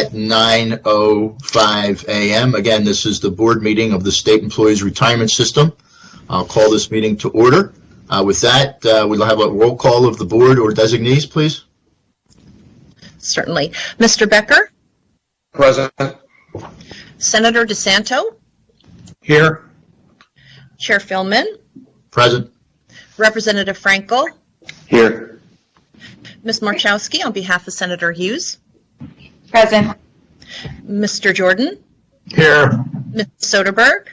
at 9:05 a.m. Again, this is the board meeting of the State Employees Retirement System. I'll call this meeting to order. With that, we'll have a roll call of the board or designees, please. Certainly. Mr. Becker? Present. Senator DeSanto? Here. Chair Philman? Present. Representative Frankel? Here. Ms. Marchowski, on behalf of Senator Hughes? Present. Mr. Jordan? Here. Ms. Soderberg?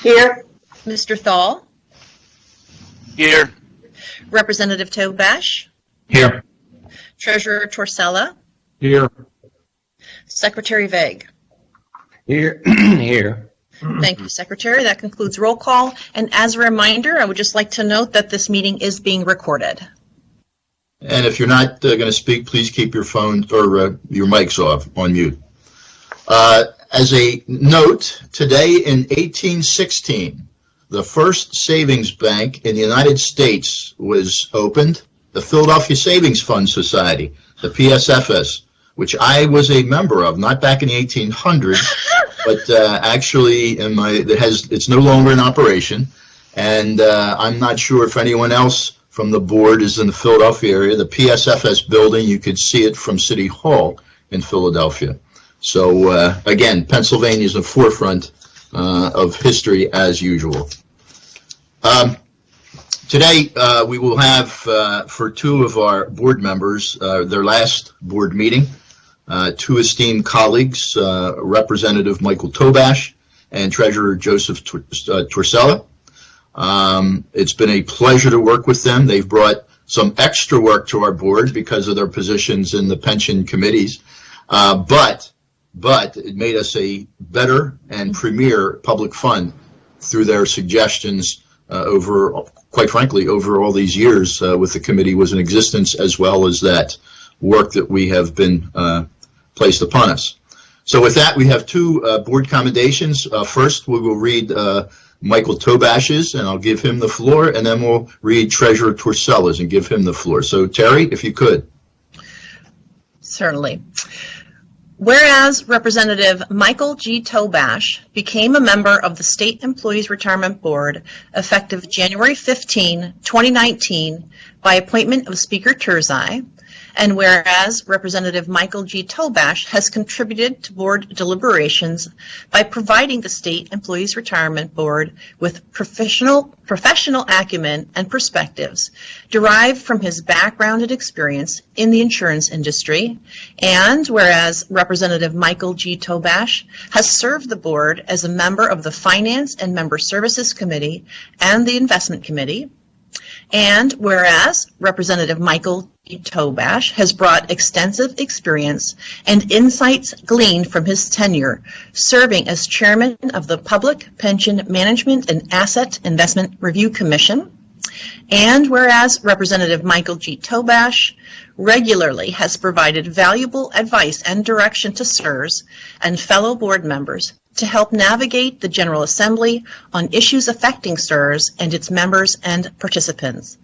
Here. Mr. Thal? Here. Representative Tobash? Here. Treasurer Torsella? Here. Secretary Vague? Here. Here. Thank you, Secretary. That concludes roll call. And as a reminder, I would just like to note that this meeting is being recorded. And if you're not going to speak, please keep your phone or your mics off, on mute. As a note, today in 1816, the first savings bank in the United States was opened, the Philadelphia Savings Fund Society, the PSFS, which I was a member of, not back in the 1800s, but actually it's no longer in operation. And I'm not sure if anyone else from the board is in the Philadelphia area. The PSFS building, you could see it from City Hall in Philadelphia. So again, Pennsylvania is the forefront of history as usual. Today we will have for two of our board members their last board meeting, two esteemed colleagues, Representative Michael Tobash and Treasurer Joseph Torsella. It's been a pleasure to work with them. They've brought some extra work to our board because of their positions in the pension committees, but it made us a better and premier public fund through their suggestions quite frankly, over all these years with the committee was in existence, as well as that work that we have been placed upon us. So with that, we have two board commendations. First, we will read Michael Tobash's, and I'll give him the floor, and then we'll read Treasurer Torsella's and give him the floor. So Terry, if you could. Certainly. Whereas Representative Michael G. Tobash became a member of the State Employees Retirement Board effective January 15, 2019 by appointment of Speaker Turzai, and whereas Representative Michael G. Tobash has contributed to board deliberations by providing the State Employees Retirement Board with professional acumen and perspectives derived from his background and experience in the insurance industry, and whereas Representative Michael G. Tobash has served the board as a member of the Finance and Member Services Committee and the Investment Committee, and whereas Representative Michael G. Tobash has brought extensive experience and insights gleaned from his tenure serving as chairman of the Public Pension Management and Asset Investment Review Commission, and whereas Representative Michael G. Tobash regularly has provided valuable advice and direction to SERS and fellow board members to help navigate the General Assembly on issues affecting SERS and its members and participants.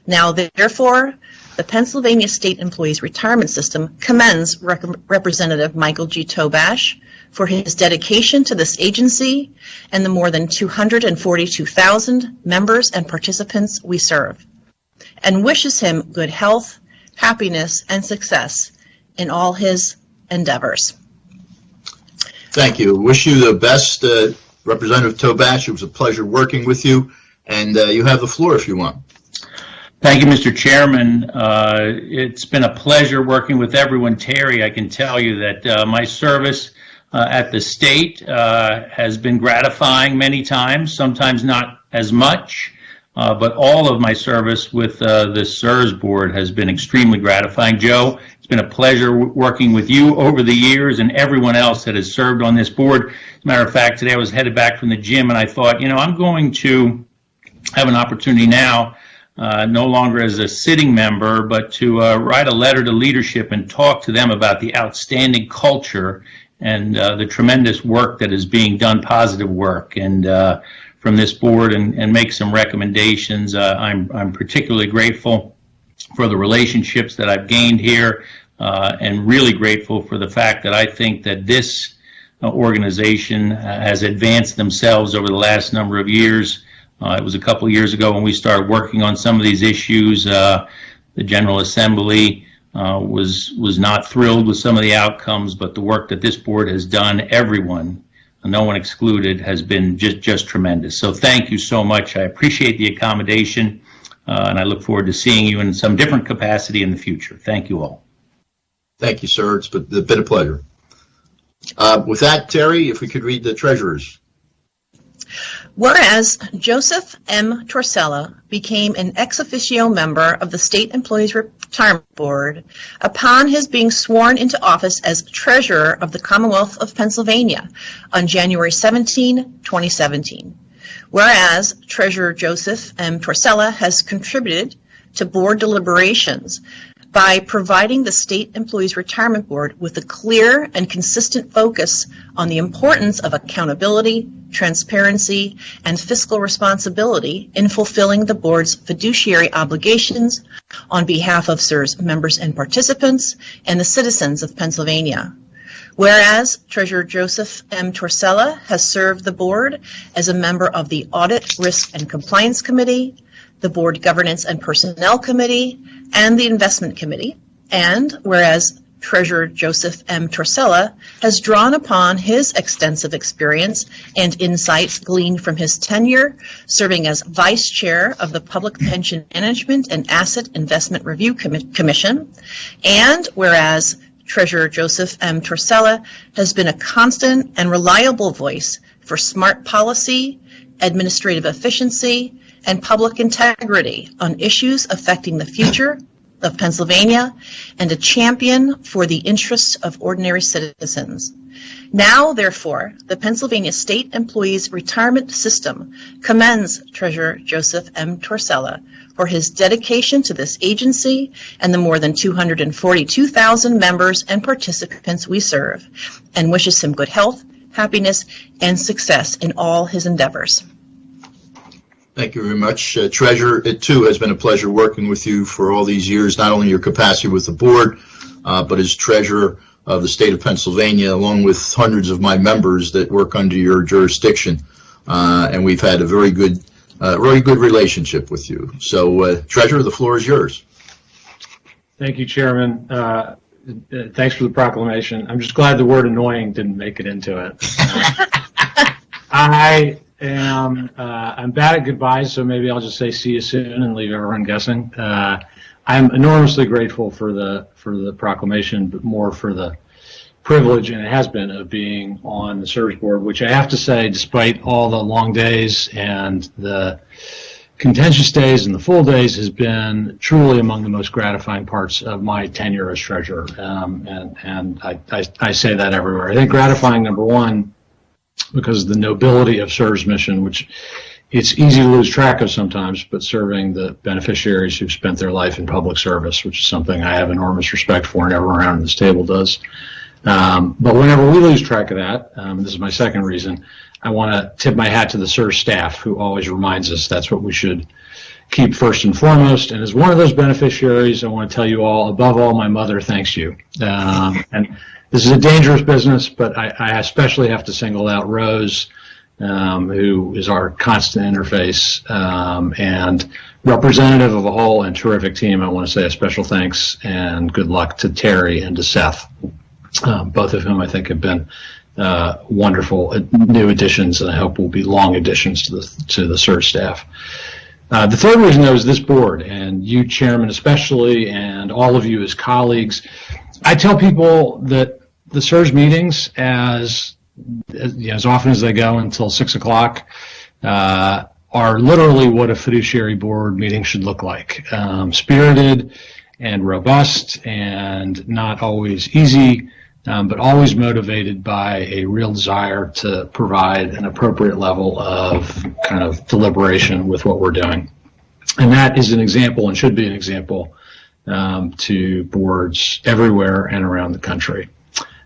Now, therefore, the Pennsylvania State Employees Retirement System commends Representative Michael G. Tobash for his dedication to this agency and the more than 242,000 members and participants we serve, and wishes him good health, happiness, and success in all his endeavors. Thank you. Wish you the best, Representative Tobash. It was a pleasure working with you, and you have the floor if you want. Thank you, Mr. Chairman. It's been a pleasure working with everyone. Terry, I can tell you that my service at the state has been gratifying many times, sometimes not as much, but all of my service with the SERS board has been extremely gratifying. Joe, it's been a pleasure working with you over the years and everyone else that has served on this board. As a matter of fact, today I was headed back from the gym and I thought, you know, I'm going to have an opportunity now, no longer as a sitting member, but to write a letter to leadership and talk to them about the outstanding culture and the tremendous work that is being done, positive work, and from this board, and make some recommendations. I'm particularly grateful for the relationships that I've gained here and really grateful for the fact that I think that this organization has advanced themselves over the last number of years. It was a couple years ago when we started working on some of these issues. The General Assembly was not thrilled with some of the outcomes, but the work that this board has done, everyone, no one excluded, has been just tremendous. So thank you so much. I appreciate the accommodation, and I look forward to seeing you in some different capacity in the future. Thank you all. Thank you, sir. It's been a pleasure. With that, Terry, if we could read the treasurers. Whereas Joseph M. Torsella became an ex officio member of the State Employees Retirement Board upon his being sworn into office as Treasurer of the Commonwealth of Pennsylvania on January 17, 2017. Whereas Treasurer Joseph M. Torsella has contributed to board deliberations by providing the State Employees Retirement Board with a clear and consistent focus on the importance of accountability, transparency, and fiscal responsibility in fulfilling the board's fiduciary obligations on behalf of SERS members and participants and the citizens of Pennsylvania. Whereas Treasurer Joseph M. Torsella has served the board as a member of the Audit, Risk, and Compliance Committee, the Board Governance and Personnel Committee, and the Investment Committee. And whereas Treasurer Joseph M. Torsella has drawn upon his extensive experience and insights gleaned from his tenure serving as Vice Chair of the Public Pension Management and Asset Investment Review Commission. And whereas Treasurer Joseph M. Torsella has been a constant and reliable voice for smart policy, administrative efficiency, and public integrity on issues affecting the future of Pennsylvania and a champion for the interests of ordinary citizens. Now, therefore, the Pennsylvania State Employees Retirement System commends Treasurer Joseph M. Torsella for his dedication to this agency and the more than 242,000 members and participants we serve, and wishes him good health, happiness, and success in all his endeavors. Thank you very much. Treasurer, it too has been a pleasure working with you for all these years, not only your capacity with the board, but as treasurer of the state of Pennsylvania, along with hundreds of my members that work under your jurisdiction. And we've had a very good relationship with you. So, Treasurer, the floor is yours. Thank you, Chairman. Thanks for the proclamation. I'm just glad the word annoying didn't make it into it. I'm bad at goodbyes, so maybe I'll just say see you soon and leave everyone guessing. I'm enormously grateful for the proclamation, but more for the privilege, and it has been, of being on the service board, which I have to say, despite all the long days and the contentious days and the full days, has been truly among the most gratifying parts of my tenure as treasurer. And I say that everywhere. I think gratifying, number one, because of the nobility of SERV's mission, which it's easy to lose track of sometimes, but serving the beneficiaries who've spent their life in public service, which is something I have enormous respect for, and everyone around this table does. But whenever we lose track of that, this is my second reason, I want to tip my hat to the SERV staff, who always reminds us that's what we should keep first and foremost. And as one of those beneficiaries, I want to tell you all, above all, my mother thanks you. And this is a dangerous business, but I especially have to single out Rose, who is our constant interface, and representative of a whole and terrific team. I want to say a special thanks and good luck to Terry and to Seth, both of whom I think have been wonderful new additions, and I hope will be long additions to the SERV staff. The third reason, though, is this board, and you, Chairman, especially, and all of you as colleagues. I tell people that the SERV's meetings, as often as they go until 6 o'clock, are literally what a fiduciary board meeting should look like. Spirited and robust and not always easy, but always motivated by a real desire to provide an appropriate level of kind of deliberation with what we're doing. And that is an example, and should be an example, to boards everywhere and around the country.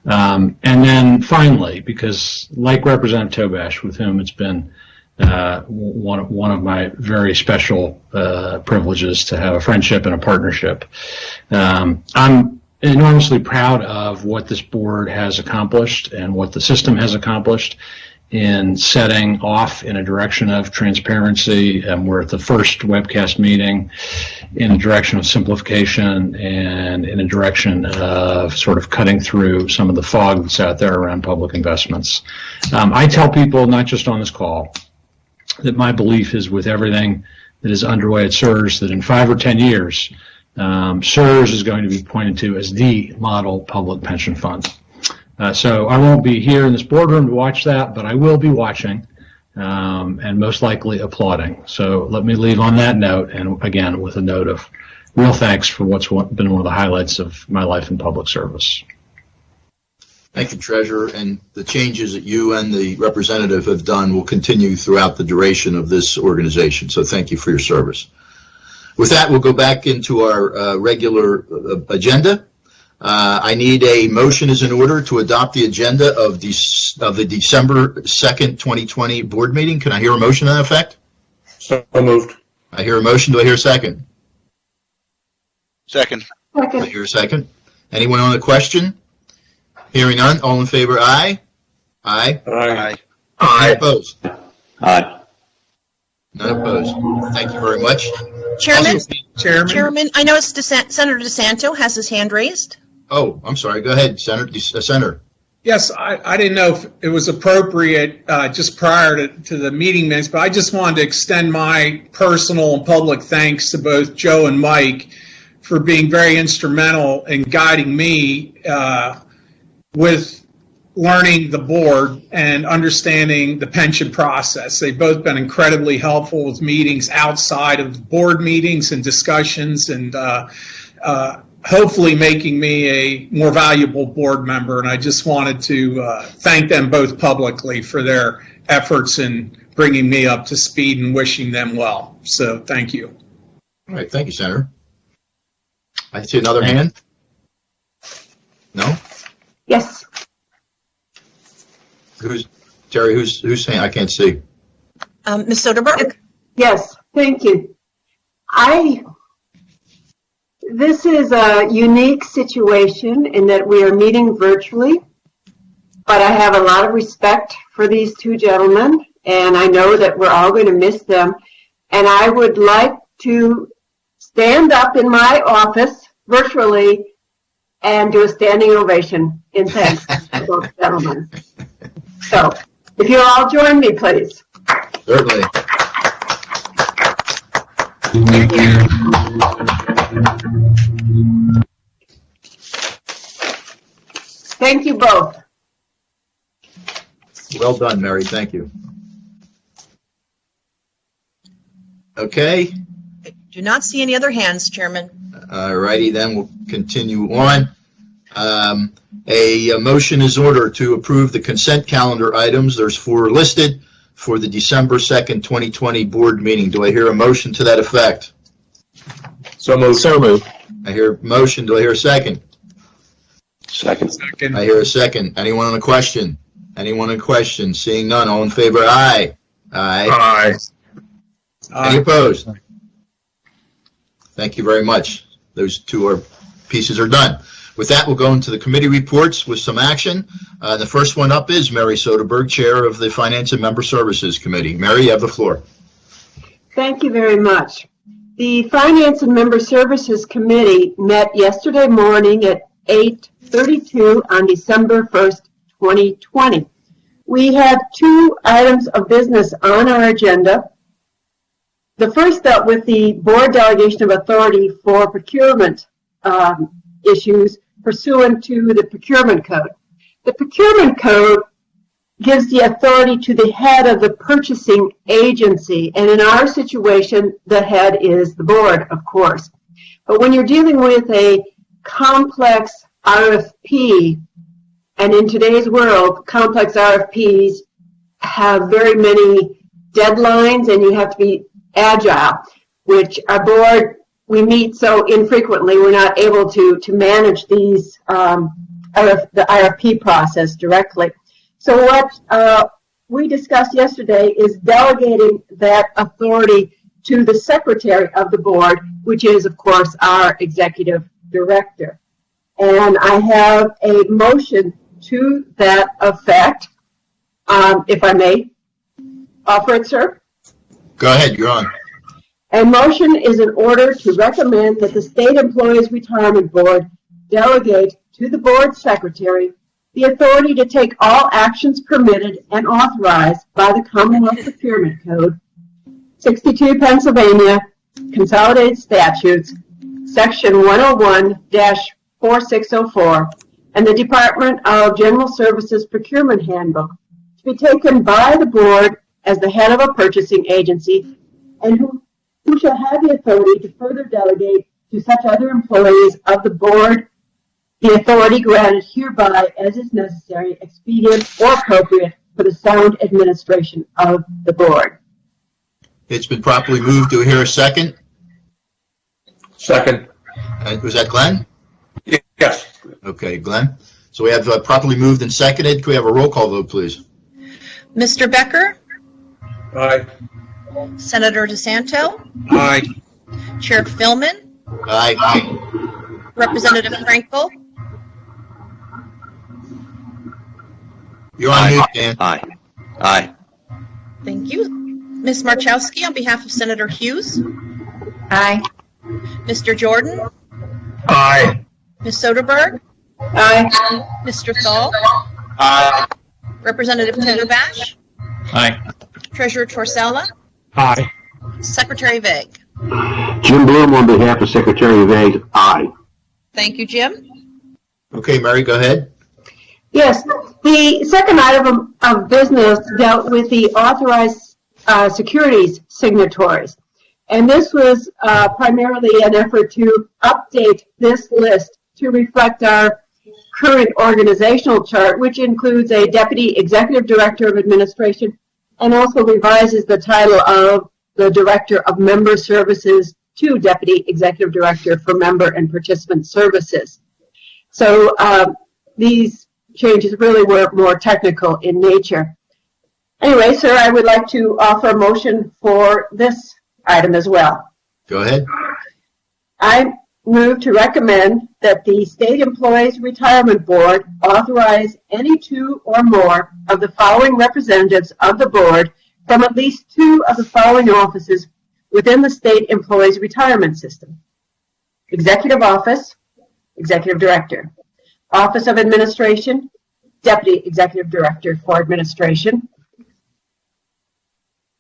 And then finally, because like Representative Tobash, with whom it's been one of my very special privileges to have a friendship and a partnership, I'm enormously proud of what this board has accomplished and what the system has accomplished in setting off in a direction of transparency. We're at the first webcast meeting in a direction of simplification and in a direction of sort of cutting through some of the fog that's out there around public investments. I tell people, not just on this call, that my belief is with everything that is underway at SERS, that in 5 or 10 years, SERS is going to be pointed to as the model public pension fund. So I won't be here in this boardroom to watch that, but I will be watching and most likely applauding. So let me leave on that note, and again with a note of real thanks for what's been one of the highlights of my life in public service. Thank you, Treasurer, and the changes that you and the representative have done will continue throughout the duration of this organization, so thank you for your service. With that, we'll go back into our regular agenda. I need a motion as in order to adopt the agenda of the December 2nd, 2020 board meeting. Can I hear a motion to that effect? So moved. I hear a motion. Do I hear a second? Second. I hear a second. Anyone on the question? Hearing none. All in favor, aye? Aye. Aye. Any opposed? Aye. None opposed. Thank you very much. Chairman, I know Senator DeSanto has his hand raised. Oh, I'm sorry. Go ahead, Senator. Yes, I didn't know if it was appropriate just prior to the meeting minutes, but I just wanted to extend my personal and public thanks to both Joe and Mike for being very instrumental in guiding me with learning the board and understanding the pension process. They've both been incredibly helpful with meetings outside of board meetings and discussions, and hopefully making me a more valuable board member. And I just wanted to thank them both publicly for their efforts in bringing me up to speed and wishing them well. So thank you. All right. Thank you, Senator. I see another hand. No? Yes. Terry, who's saying? I can't see. Ms. Soderberg? Yes, thank you. This is a unique situation in that we are meeting virtually, but I have a lot of respect for these two gentlemen, and I know that we're all going to miss them. And I would like to stand up in my office virtually and do a standing ovation in thanks to both gentlemen. So, if you'll all join me, please. Certainly. Thank you both. Well done, Mary. Thank you. Okay. I do not see any other hands, Chairman. All righty, then we'll continue on. A motion is ordered to approve the consent calendar items. There's 4 listed for the December 2nd, 2020 board meeting. Do I hear a motion to that effect? So moved. So moved. I hear a motion. Do I hear a second? Second. I hear a second. Anyone on the question? Anyone on the question? Seeing none. All in favor? Aye. Aye. Aye. Any opposed? Thank you very much. Those 2 pieces are done. With that, we'll go into the committee reports with some action. The first one up is Mary Soderberg, Chair of the Finance and Member Services Committee. Mary, you have the floor. Thank you very much. The Finance and Member Services Committee met yesterday morning at 8:32 on December 1st, 2020. We have 2 items of business on our agenda. The first dealt with the board delegation of authority for procurement issues pursuant to the procurement code. The procurement code gives the authority to the head of the purchasing agency, and in our situation, the head is the board, of course. But when you're dealing with a complex RFP, and in today's world, complex RFPs have very many deadlines, and you have to be agile, which our board, we meet so infrequently, we're not able to manage these, the RFP process directly. So what we discussed yesterday is delegating that authority to the secretary of the board, which is, of course, our executive director. And I have a motion to that effect. If I may offer it, sir. Go ahead, you're on. A motion is in order to recommend that the State Employees Retirement Board delegate to the board secretary the authority to take all actions permitted and authorized by the Commonwealth Procurement Code, 62 Pennsylvania Consolidated Statutes, Section 101-4604, and the Department of General Services Procurement Handbook to be taken by the board as the head of a purchasing agency, and who shall have the authority to further delegate to such other employees of the board the authority granted hereby as is necessary, expedient, or appropriate for the sound administration of the board. It's been properly moved. Do we hear a second? Second. Was that Glenn? Yes. Okay, Glenn. So we have properly moved and seconded. Can we have a roll call vote, please? Mr. Becker, Aye. Senator DeSanto, Aye. Chair Philman, Aye. Representative Frankel, You're on mute, Dan. Aye. Aye. thank you. Ms. Marchowski, on behalf of Senator Hughes. Aye. Mr. Jordan, Aye. Ms. Soderberg, Aye. Mr. Thal, Aye. Representative Tobash, Aye. Treasurer Torsella, Aye. Secretary Vague. Jim Bloom on behalf of Secretary Vague, aye. Thank you, Jim. Okay, Mary, go ahead. Yes, the second item of business dealt with the authorized securities signatories. And this was primarily an effort to update this list to reflect our current organizational chart, which includes a Deputy Executive Director of Administration and also revises the title of the Director of Member Services to Deputy Executive Director for Member and Participant Services. So these changes really were more technical in nature. Anyway, sir, I would like to offer a motion for this item as well. Go ahead. I move to recommend that the State Employees Retirement Board authorize any two or more of the following representatives of the board from at least two of the following offices within the State Employees Retirement System: Executive Office, Executive Director; Office of Administration, Deputy Executive Director for Administration;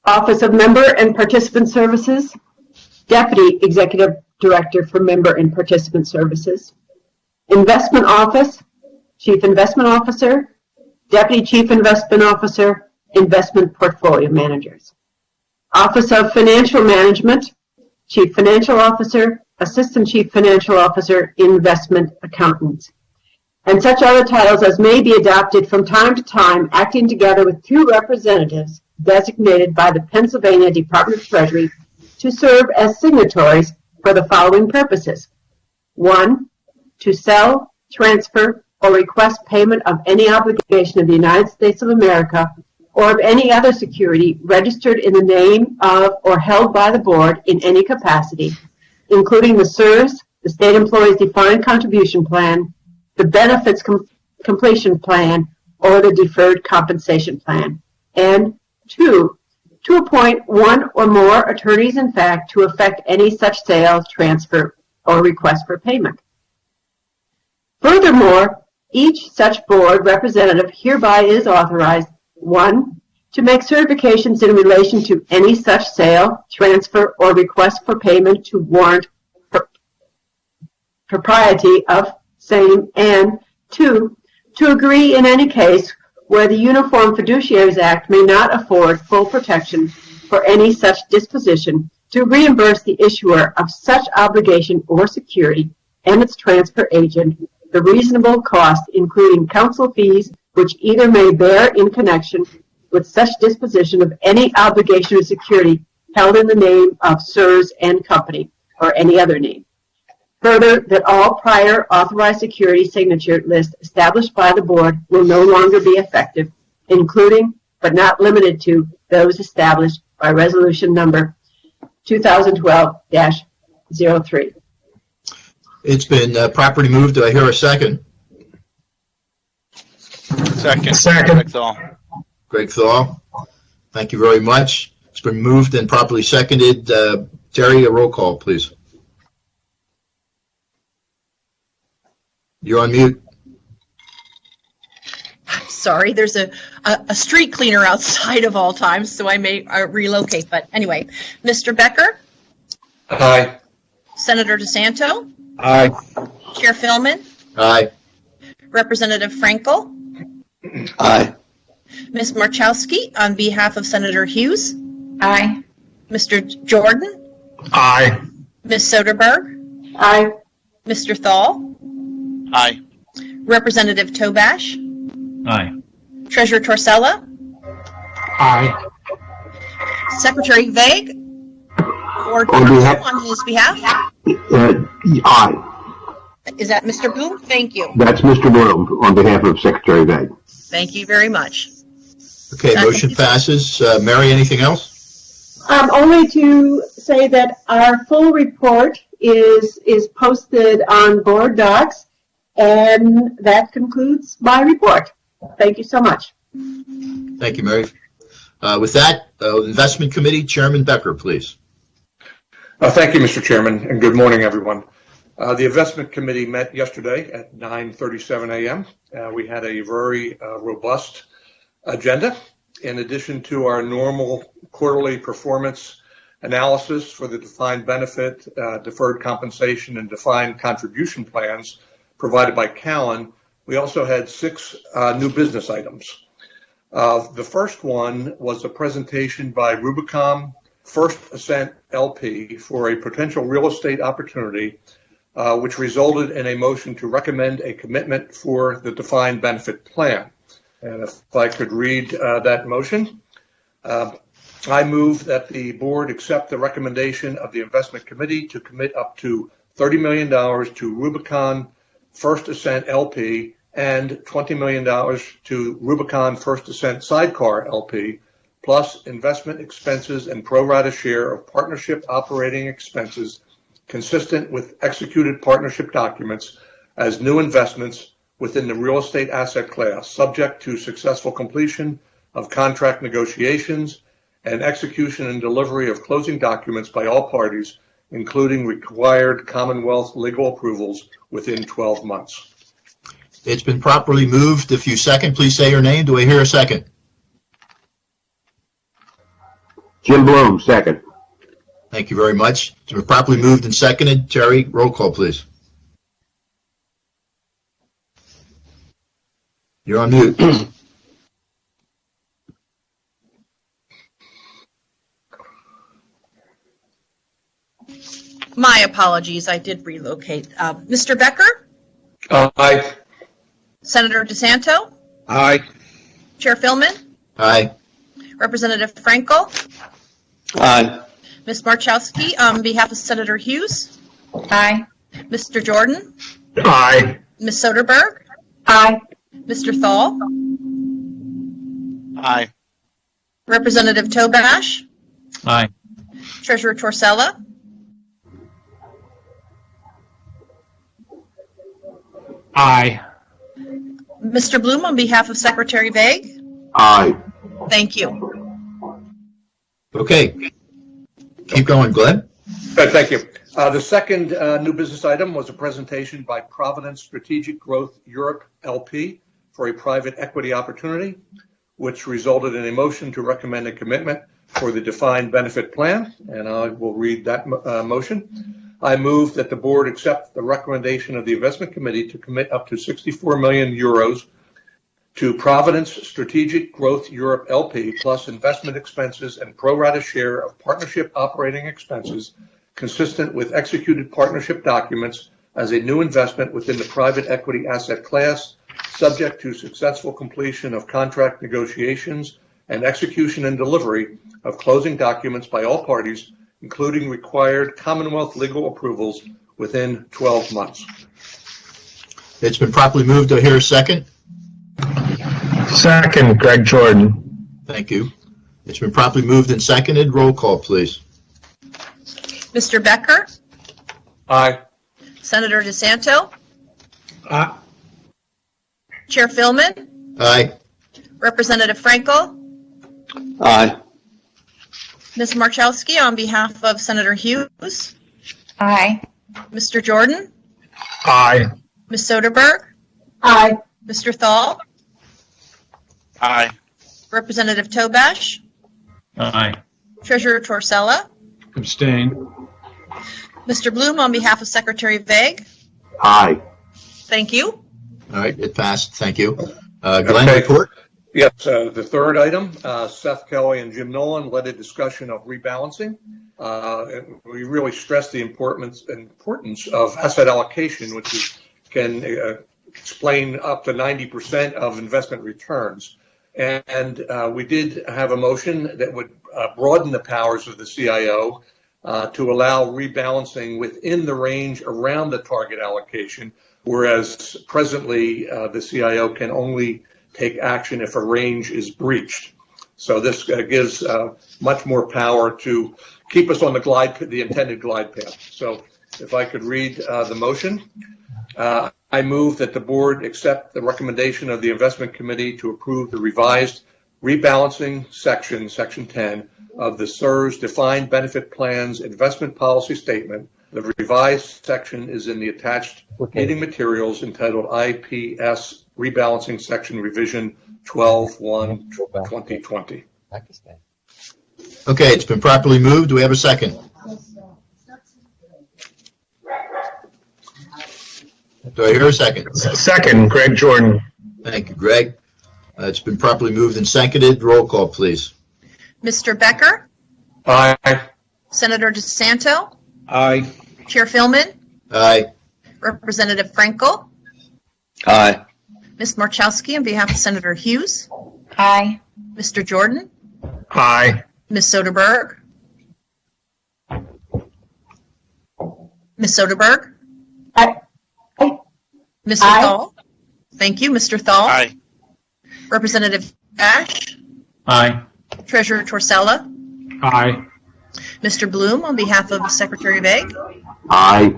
Office of Member and Participant Services, Deputy Executive Director for Member and Participant Services; Investment Office, Chief Investment Officer, Deputy Chief Investment Officer, Investment Portfolio Managers; Office of Financial Management, Chief Financial Officer, Assistant Chief Financial Officer, Investment Accountants; and such other titles as may be adopted from time to time, acting together with two representatives designated by the Pennsylvania Department of Treasury to serve as signatories for the following purposes: 1, to sell, transfer, or request payment of any obligation of the United States of America or of any other security registered in the name of or held by the board in any capacity, including the SERS, the State Employees Defined Contribution Plan, the Benefits Completion Plan, or the Deferred Compensation Plan; and 2, to appoint one or more attorneys in fact to effect any such sale, transfer, or request for payment. Furthermore, each such board representative hereby is authorized: 1, to make certifications in relation to any such sale, transfer, or request for payment to warrant propriety of same, and 2, to agree in any case where the Uniform Fiduciaries Act may not afford full protection for any such disposition, to reimburse the issuer of such obligation or security and its transfer agent the reasonable cost, including counsel fees, which either may bear in connection with such disposition of any obligation or security held in the name of SERS and Company or any other name. Further, that all prior authorized security signature lists established by the board will no longer be effective, including but not limited to those established by resolution number 2012-03. It's been properly moved. Do I hear a second? Second. Second. Greg Thaw. Thank you very much. It's been moved and properly seconded. Terry, a roll call, please. You're on mute. Sorry, there's a street cleaner outside of all times, so I may relocate. But anyway, Mr. Becker, Aye. Senator DeSanto, Aye. Chair Philman, Aye. Representative Frankel, Aye. Ms. Marchowski, on behalf of Senator Hughes. Aye. Mr. Jordan, Aye. Ms. Soderberg, Aye. Mr. Thal, Aye. Representative Tobash, Aye. Treasurer Torsella, Aye. Secretary Vague, Ward On behalf- on his behalf. Aye. Is that Mr. Bloom? Thank you. That's Mr. Bloom on behalf of Secretary Vague. Thank you very much. Okay, motion passes. Mary, anything else? Only to say that our full report is posted on Board Docs, and that concludes my report. Thank you so much. Thank you, Mary. With that, Investment Committee, Chairman Becker, please. Thank you, Mr. Chairman, and good morning, everyone. The Investment Committee met yesterday at 9:37 a.m. We had a very robust agenda. In addition to our normal quarterly performance analysis for the defined benefit, deferred compensation, and defined contribution plans provided by Callan, we also had 6 new business items. The first one was a presentation by Rubicon First Ascent LP for a potential real estate opportunity, which resulted in a motion to recommend a commitment for the defined benefit plan. And if I could read that motion, I move that the board accept the recommendation of the investment committee to commit up to $30 million to Rubicon First Ascent LP and $20 million to Rubicon First Ascent Sidecar LP, plus investment expenses and pro rata share of partnership operating expenses consistent with executed partnership documents as new investments within the real estate asset class, subject to successful completion of contract negotiations and execution and delivery of closing documents by all parties, including required Commonwealth legal approvals within 12 months. It's been properly moved. If you second, please say your name. Do I hear a second? Jim Bloom, second. Thank you very much. It's been properly moved and seconded. Terry, roll call, please. You're on mute. My apologies, I did relocate. Mr. Becker, Aye. Senator DeSanto, Aye. Chair Philman, Aye. Representative Frankel, Aye. Ms. Marchowski, on behalf of Senator Hughes. Aye. Mr. Jordan, Aye. Ms. Soderberg, Aye. Mr. Thal, Aye. Representative Tobash, Aye. Treasurer Torsella, Aye. Mr. Bloom, on behalf of Secretary Vague. Aye. Thank you. Okay. Keep going, Glenn. Good, thank you. The second new business item was a presentation by Providence Strategic Growth Europe LP for a private equity opportunity, which resulted in a motion to recommend a commitment for the defined benefit plan, and I will read that motion. I move that the board accept the recommendation of the investment committee to commit up to 64 million euros to Providence Strategic Growth Europe LP, plus investment expenses and pro rata share of partnership operating expenses consistent with executed partnership documents as a new investment within the private equity asset class, subject to successful completion of contract negotiations and execution and delivery of closing documents by all parties, including required Commonwealth legal approvals within 12 months. It's been properly moved. Do I hear a second? Second, Greg Jordan. Thank you. It's been properly moved and seconded. Roll call, please. Mr. Becker, Aye. Senator DeSanto, Aye. Chair Philman, Aye. Representative Frankel, Aye. Ms. Marchowski on behalf of Senator Hughes, Aye. Mr. Jordan, Aye. Ms. Soderberg, Aye. Mr. Thal, Aye. Representative Tobash, Aye. Treasurer Torsella, Abstain. Mr. Bloom on behalf of Secretary Vague. Aye. Thank you. All right, it passed. Thank you. Glenn, Okay. report? Yes, the third item, Seth Kelly and Jim Nolan led a discussion of rebalancing. We really stressed the importance of asset allocation, which can explain up to 90% of investment returns. And we did have a motion that would broaden the powers of the CIO to allow rebalancing within the range around the target allocation, whereas presently the CIO can only take action if a range is breached. So this gives much more power to keep us on the intended glide path. So if I could read the motion, I move that the board accept the recommendation of the investment committee to approve the revised rebalancing section 10 of the CSRS defined benefit plans investment policy statement. The revised section is in the attached meeting materials entitled IPS Rebalancing Section Revision 12/1/2020. Okay, it's been properly moved. Do we have a second? Do I hear a second? Second, Greg Jordan. Thank you, Greg. It's been properly moved and seconded. Roll call, please. Mr. Becker, Aye. Senator DeSanto, Aye. Chair Philman, Aye. Representative Frankel, Aye. Ms. Marchowski on behalf of Senator Hughes, Aye. Mr. Jordan, Aye. Ms. Soderberg, Ms. Soderberg, Aye. Mr. Aye. Thal. Thank you, Mr. Thal. Aye. Representative Ash, Aye. Treasurer Torsella, Aye. Mr. Bloom on behalf of Secretary Vague. Aye.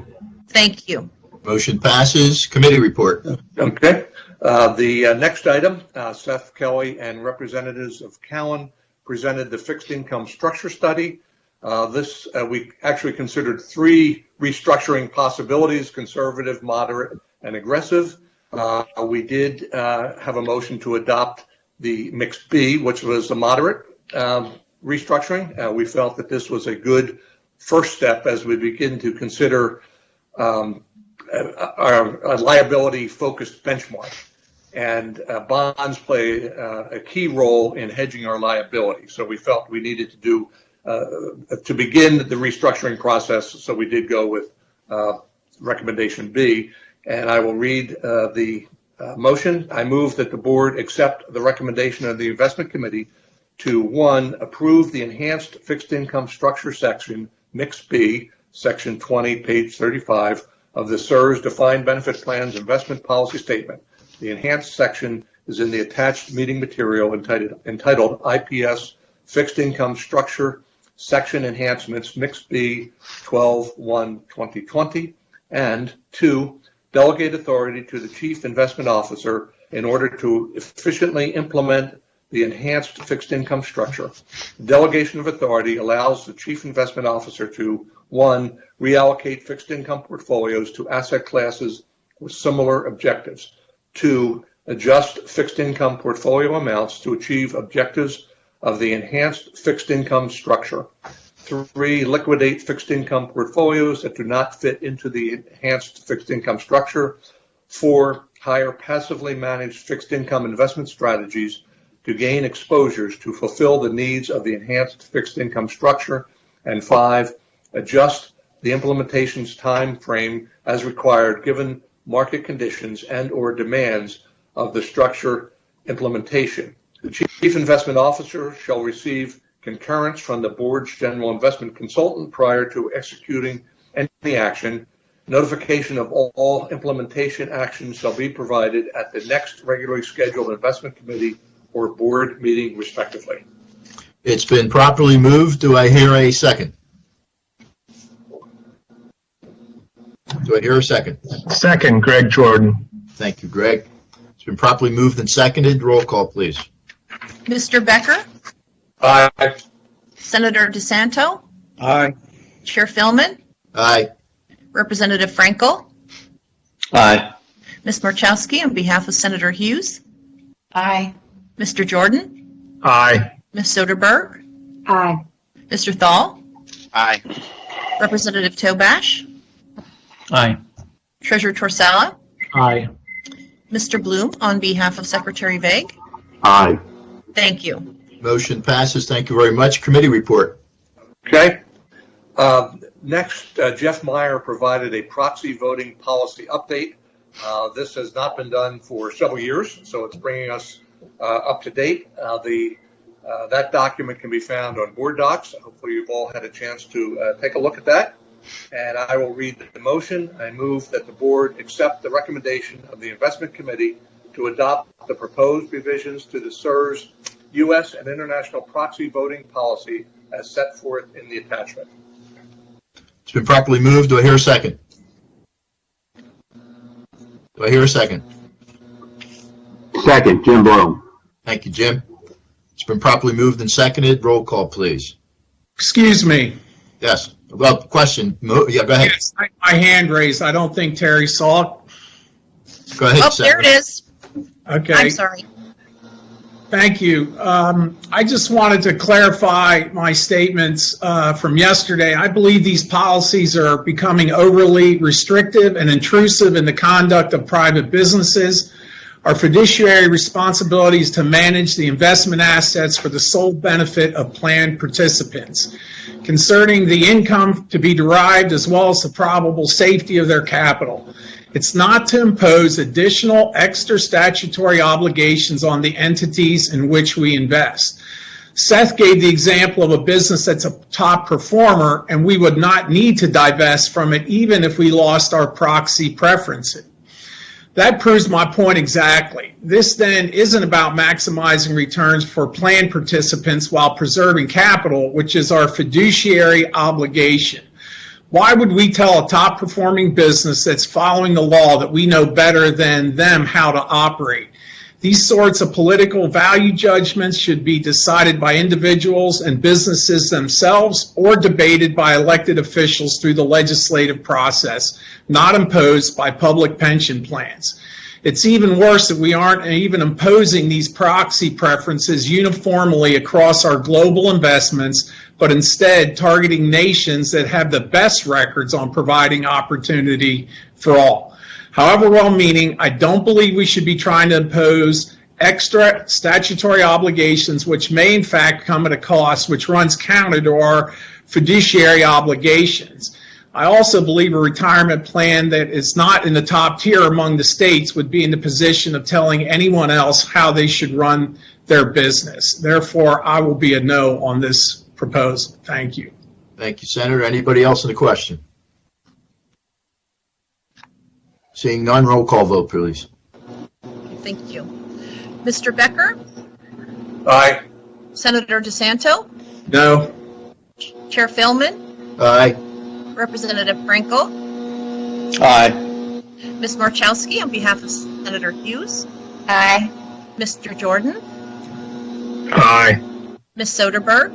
Thank you. Motion passes. Committee report. Okay. The next item, Seth Kelly and representatives of Cowan presented the fixed income structure study. We actually considered 3 restructuring possibilities: conservative, moderate, and aggressive. We did have a motion to adopt the mix B, which was the moderate restructuring. We felt that this was a good first step as we begin to consider our liability-focused benchmark. And bonds play a key role in hedging our liability. So we felt we needed to begin the restructuring process. So we did go with recommendation B. And I will read the motion. I move that the board accept the recommendation of the investment committee to 1, approve the enhanced fixed income structure section, mix B, section 20, page 35 of the CSRS defined benefit plans investment policy statement. The enhanced section is in the attached meeting material entitled IPS Fixed Income Structure Section Enhancements, Mix B, 12/1/2020, and 2, delegate authority to the Chief Investment Officer in order to efficiently implement the enhanced fixed income structure. Delegation of authority allows the Chief Investment Officer to 1, reallocate fixed income portfolios to asset classes with similar objectives. 2, adjust fixed income portfolio amounts to achieve objectives of the enhanced fixed income structure. 3, liquidate fixed income portfolios that do not fit into the enhanced fixed income structure. 4, hire passively managed fixed income investment strategies to gain exposures to fulfill the needs of the enhanced fixed income structure. And 5, adjust the implementation's time frame as required given market conditions and or demands of the structure implementation. The Chief Investment Officer shall receive concurrence from the board's general investment consultant prior to executing any action. Notification of all implementation actions shall be provided at the next regularly scheduled investment committee or board meeting respectively. It's been properly moved. Do I hear a second? Do Do I hear a second? Second, Greg Jordan. Thank you, Greg. It's been properly moved and seconded. Roll call, please. Mr. Becker? Aye. Senator DeSanto? Aye. Chair Philman? Aye. Representative Frankel? Aye. Ms. Marchowski, on behalf of Senator Hughes? Aye. Mr. Jordan? Aye. Ms. Soderberg? Aye. Mr. Thal? Aye. Representative Tobash? Aye. Treasurer Torsella? Aye. Mr. Bloom, on behalf of Secretary Vague? Aye. Thank you. Motion passes. Thank you very much. Committee report. Okay. Next, Jeff Meyer provided a proxy voting policy update. This has not been done for several years, so it's bringing us up to date. That document can be found on Board Docs. Hopefully you've all had a chance to take a look at that. And I will read the motion. I move that the board accept the recommendation of the Investment Committee to adopt the proposed revisions to the SERS U.S. and international proxy voting policy as set forth in the attachment. It's been properly moved. Do I hear a second? Do I hear a second? Second, Jim Bloom. Thank you, Jim. It's been properly moved and seconded. Roll call, please. Excuse me. Yes. Well, question. Yeah, go ahead. Yes, my hand raised. I don't think Terry saw it. Go ahead, Oh, there it Senator. is. Okay. I'm sorry. Thank you. I just wanted to clarify my statements from yesterday. I believe these policies are becoming overly restrictive and intrusive in the conduct of private businesses. Our fiduciary responsibility is to manage the investment assets for the sole benefit of plan participants, concerning the income to be derived as well as the probable safety of their capital. It's not to impose additional extra statutory obligations on the entities in which we invest. Seth gave the example of a business that's a top performer, and we would not need to divest from it even if we lost our proxy preferences. That proves my point exactly. This then isn't about maximizing returns for plan participants while preserving capital, which is our fiduciary obligation. Why would we tell a top-performing business that's following the law that we know better than them how to operate? These sorts of political value judgments should be decided by individuals and businesses themselves or debated by elected officials through the legislative process, not imposed by public pension plans. It's even worse that we aren't even imposing these proxy preferences uniformly across our global investments, but instead targeting nations that have the best records on providing opportunity for all. However well-meaning, I don't believe we should be trying to impose extra statutory obligations which may in fact come at a cost which runs counter to our fiduciary obligations. I also believe a retirement plan that is not in the top tier among the states would be in the position of telling anyone else how they should run their business. Therefore, I will be a no on this proposal. Thank you. Thank you, Senator. Anybody else in the question? Seeing none, roll call vote, please. Thank you. Mr. Becker? Aye. Senator DeSanto? No. Chair Philman? Aye. Representative Frankel? Aye. Ms. Marchowski, on behalf of Senator Hughes? Aye. Mr. Jordan? Aye. Ms. Soderberg?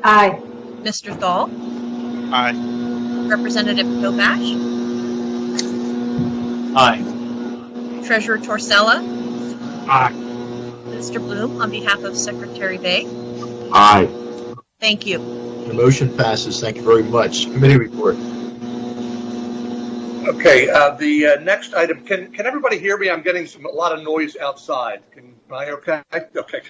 Aye. Mr. Thal? Aye. Representative Tobash? Aye. Treasurer Torsella? Aye. Mr. Bloom, on behalf of Secretary Vague? Aye. Thank you. The motion passes. Thank you very much. Committee report. Okay, the next item, can everybody hear me? I'm getting a lot of noise outside. Am I okay? Okay.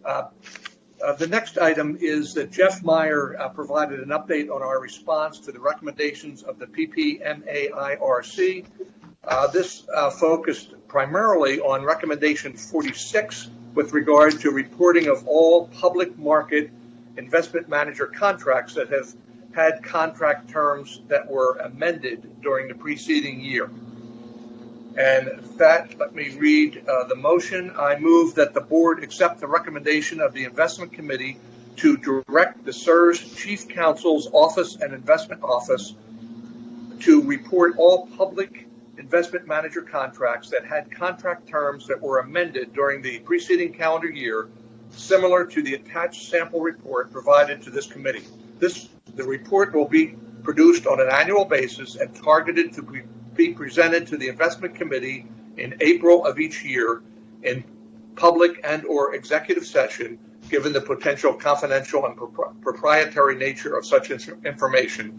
The next item is that Jeff Meyer provided an update on our response to the recommendations of the PPMAIRC. This focused primarily on recommendation 46 with regard to reporting of all public market investment manager contracts that have had contract terms that were amended during the preceding year. And that, let me read the motion. I move that the board accept the recommendation of the investment committee to direct the SERS Chief Counsel's Office and Investment Office to report all public investment manager contracts that had contract terms that were amended during the preceding calendar year, similar to the attached sample report provided to this committee. The report will be produced on an annual basis and targeted to be presented to the investment committee in April of each year in public and/or executive session, given the potential confidential and proprietary nature of such information,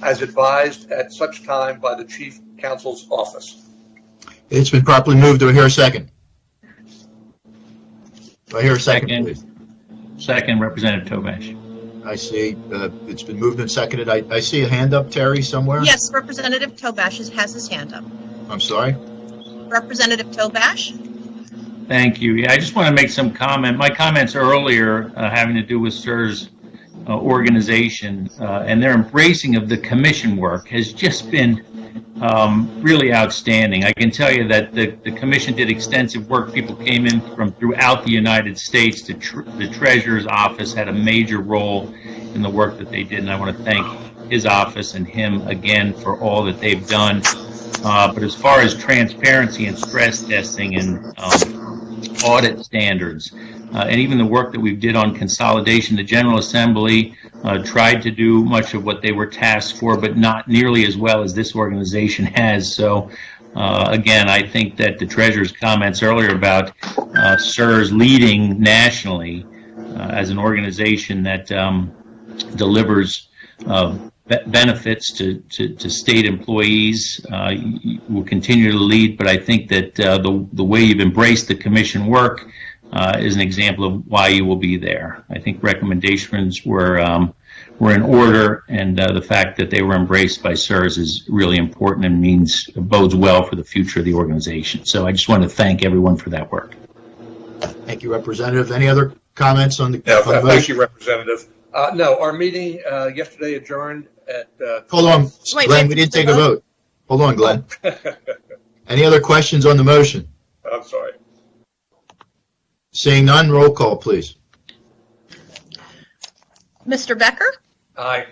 as advised at such time by the Chief Counsel's Office. It's been properly moved. Do I hear a second? Do I hear a second, please? Second, Representative Tobash. I see. It's been moved and seconded. I see a hand up, Terry, somewhere. Yes, Representative Tobash has his hand up. I'm sorry. Representative Tobash? Thank you. Yeah, I just want to make some comment. My comments earlier having to do with SIR's organization and their embracing of the commission work has just been really outstanding. I can tell you that the commission did extensive work. People came in from throughout the United States. The Treasurer's Office had a major role in the work that they did, and I want to thank his office and him again for all that they've done. But as far as transparency and stress testing and audit standards, and even the work that we did on consolidation, the General Assembly tried to do much of what they were tasked for, but not nearly as well as this organization has. So, again, I think that the Treasurer's comments earlier about SIRS leading nationally as an organization that delivers benefits to state employees will continue to lead, but I think that the way you've embraced the commission work is an example of why you will be there. I think recommendations were in order, and the fact that they were embraced by SIRS is really important and bodes well for the future of the organization. So I just want to thank everyone for that work. Thank you, Representative. Any other comments on the motion? Thank you, Representative. No, our meeting yesterday adjourned at... Hold on, Glenn, we didn't take a vote. Hold on, Glenn. Any other questions on the motion? I'm sorry. Seeing none, roll call, please. Mr. Becker? Aye.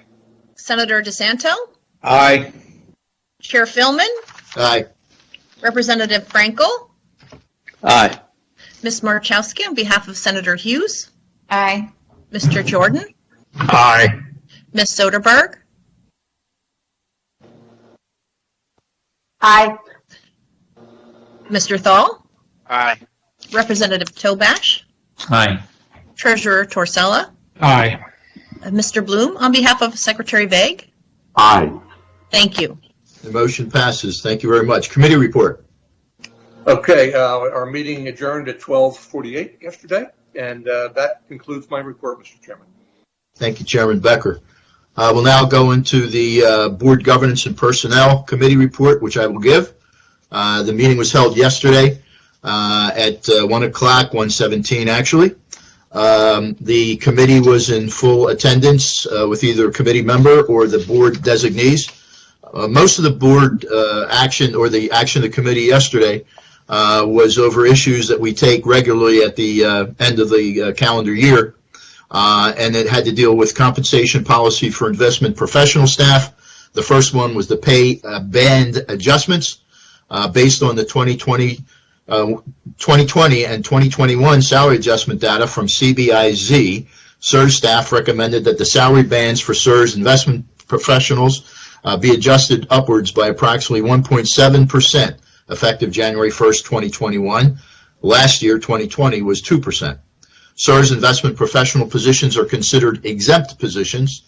Senator DeSanto? Aye. Chair Philman? Aye. Representative Frankel? Aye. Ms. Marchowski, on behalf of Senator Hughes? Aye. Mr. Jordan? Aye. Ms. Soderberg? Aye. Mr. Thal? Aye. Representative Tobash? Aye. Treasurer Torsella? Aye. Mr. Bloom, on behalf of Secretary Vague? Aye. Thank you. The motion passes. Thank you very much. Committee report. Okay, our meeting adjourned at 12:48 yesterday, and that concludes my report, Mr. Chairman. Thank you, Chairman Becker. We'll now go into the Board Governance and Personnel Committee report, which I will give. The meeting was held yesterday at 1 o'clock, 1:17 actually. The committee was in full attendance with either a committee member or the board designees. Most of the board action or the action of the committee yesterday was over issues that we take regularly at the end of the calendar year, and it had to deal with compensation policy for investment professional staff. The first one was the pay band adjustments based on the 2020 and 2021 salary adjustment data from CBIZ. SIRS staff recommended that the salary bands for SIRS investment professionals be adjusted upwards by approximately 1.7% effective January 1st, 2021. Last year, 2020, was 2%. SIRS investment professional positions are considered exempt positions.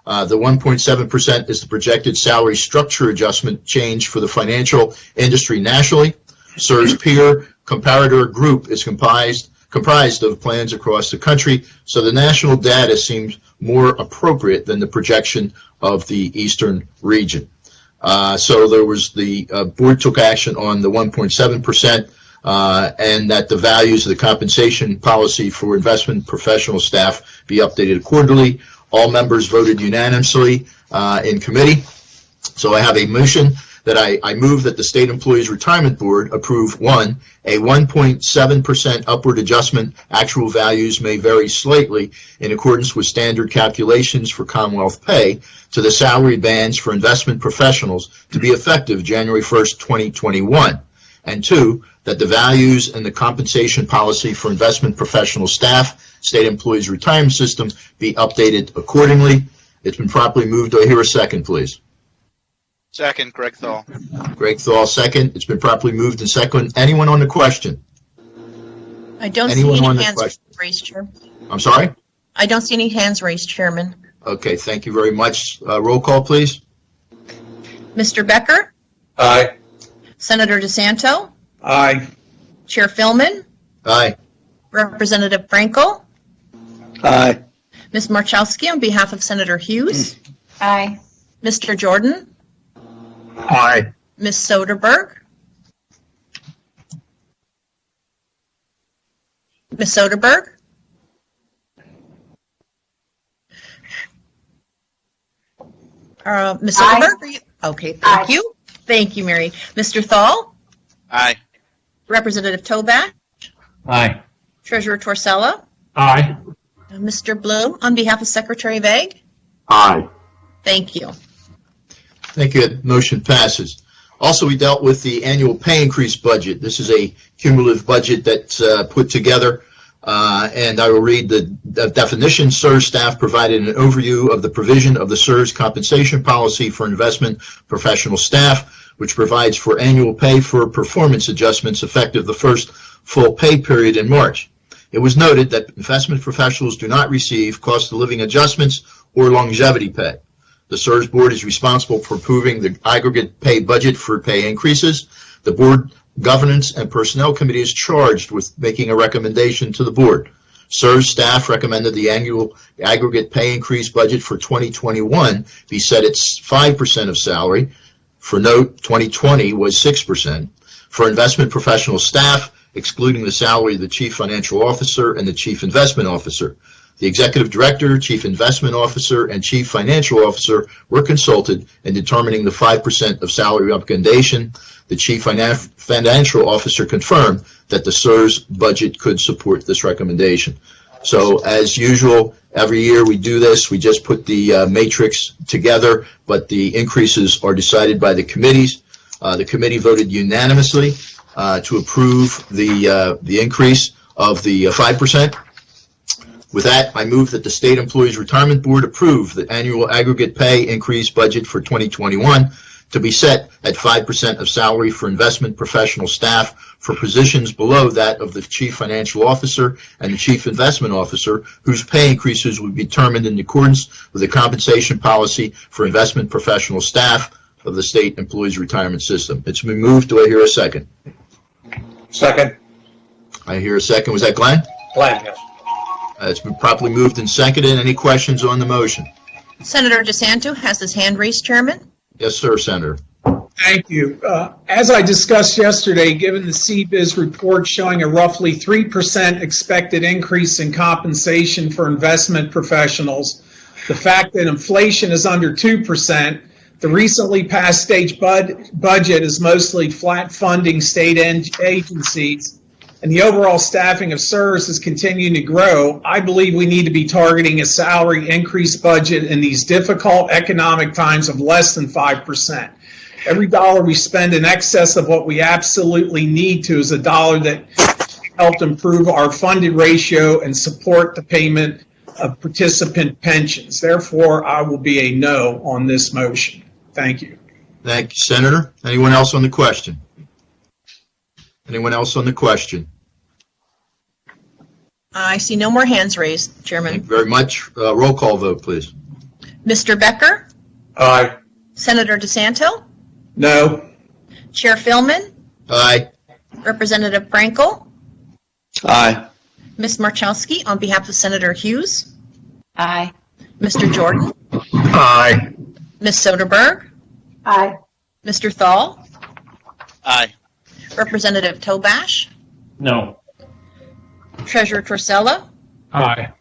The 1.7% is the projected salary structure adjustment change for the financial industry nationally. SIRS peer comparator group is comprised of plans across the country, so the national data seems more appropriate than the projection of the eastern region. So there was the board took action on the 1.7%, and that the values of the compensation policy for investment professional staff be updated accordingly. All members voted unanimously in committee. So I have a motion that I move that the State Employees Retirement Board approve, 1, a 1.7% upward adjustment. Actual values may vary slightly in accordance with standard calculations for Commonwealth pay to the salary bands for investment professionals to be effective January 1st, 2021. And 2, that the values and the compensation policy for investment professional staff, State Employees Retirement System, be updated accordingly. It's been properly moved. Do I hear a second, please? Second, Greg Thal. Greg Thal, second. It's been properly moved and second. Anyone on the question? I don't see Anyone on any the hands question? raised, Chair. I'm sorry? I don't see any hands raised, Chairman. Okay, thank you very much. Roll call, please. Mr. Becker? Aye. Senator DeSanto? Aye. Chair Philman? Aye. Representative Frankel? Aye. Ms. Marchowski, on behalf of Senator Hughes? Aye. Mr. Jordan? Aye. Ms. Soderberg? Ms. Soderberg? Ms. Aye. Soderberg? Are you? Okay, thank Aye. you. Thank you, Mary. Mr. Thal? Aye. Representative Tobash? Aye. Treasurer Torsella? Aye. Mr. Bloom, on behalf of Secretary Vague? Aye. Thank you. Thank you. Motion passes. Also, we dealt with the annual pay increase budget. This is a cumulative budget that's put together, and I will read the definition. SERS staff provided an overview of the provision of the SERS compensation policy for investment professional staff, which provides for annual pay for performance adjustments effective the first full pay period in March. It was noted that investment professionals do not receive cost of living adjustments or longevity pay. The SERS board is responsible for approving the aggregate pay budget for pay increases. The board governance and personnel committee is charged with making a recommendation to the board. SERS staff recommended the annual aggregate pay increase budget for 2021 be set at 5% of salary. For note, 2020 was 6%. For investment professional staff, excluding the salary of the Chief Financial Officer and the Chief Investment Officer, the Executive Director, Chief Investment Officer, and Chief Financial Officer were consulted in determining the 5% of salary recommendation. The Chief Financial Officer confirmed that the SERS budget could support this recommendation. So, as usual, every year we do this. We just put the matrix together, but the increases are decided by the committees. The committee voted unanimously to approve the increase of the 5%. With that, I move that the State Employees Retirement Board approve the annual aggregate pay increase budget for 2021 to be set at 5% of salary for investment professional staff for positions below that of the Chief Financial Officer and the Chief Investment Officer, whose pay increases will be determined in accordance with the compensation policy for investment professional staff of the State Employees Retirement System. It's been moved. Do I hear a second? Second. I hear a second. Was that Glenn? Glenn, yes. It's been properly moved and seconded. Any questions on the motion? Senator DeSanto has his hand raised, Chairman. Yes, sir, Senator. Thank you. As I discussed yesterday, given the CBIZ report showing a roughly 3% expected increase in compensation for investment professionals, the fact that inflation is under 2%, the recently passed state budget is mostly flat funding state agencies, and the overall staffing of SERS is continuing to grow, I believe we need to be targeting a salary increase budget in these difficult economic times of less than 5%. Every dollar we spend in excess of what we absolutely need to is a dollar that helped improve our funded ratio and support the payment of participant pensions. Therefore, I will be a no on this motion. Thank you. Thank you, Senator. Anyone else on the question? Anyone else on the question? I see no more hands raised, Thank Chairman. you very much. Roll call vote, please. Mr. Becker? Aye. Senator DeSanto? No. Chair Philman? Aye. Representative Frankel? Aye. Ms. Marchowski, on behalf of Senator Hughes? Aye. Mr. Jordan? Aye. Ms. Soderberg? Aye. Mr. Thal? Aye. Representative Tobash? No. Treasurer Torsella? Aye.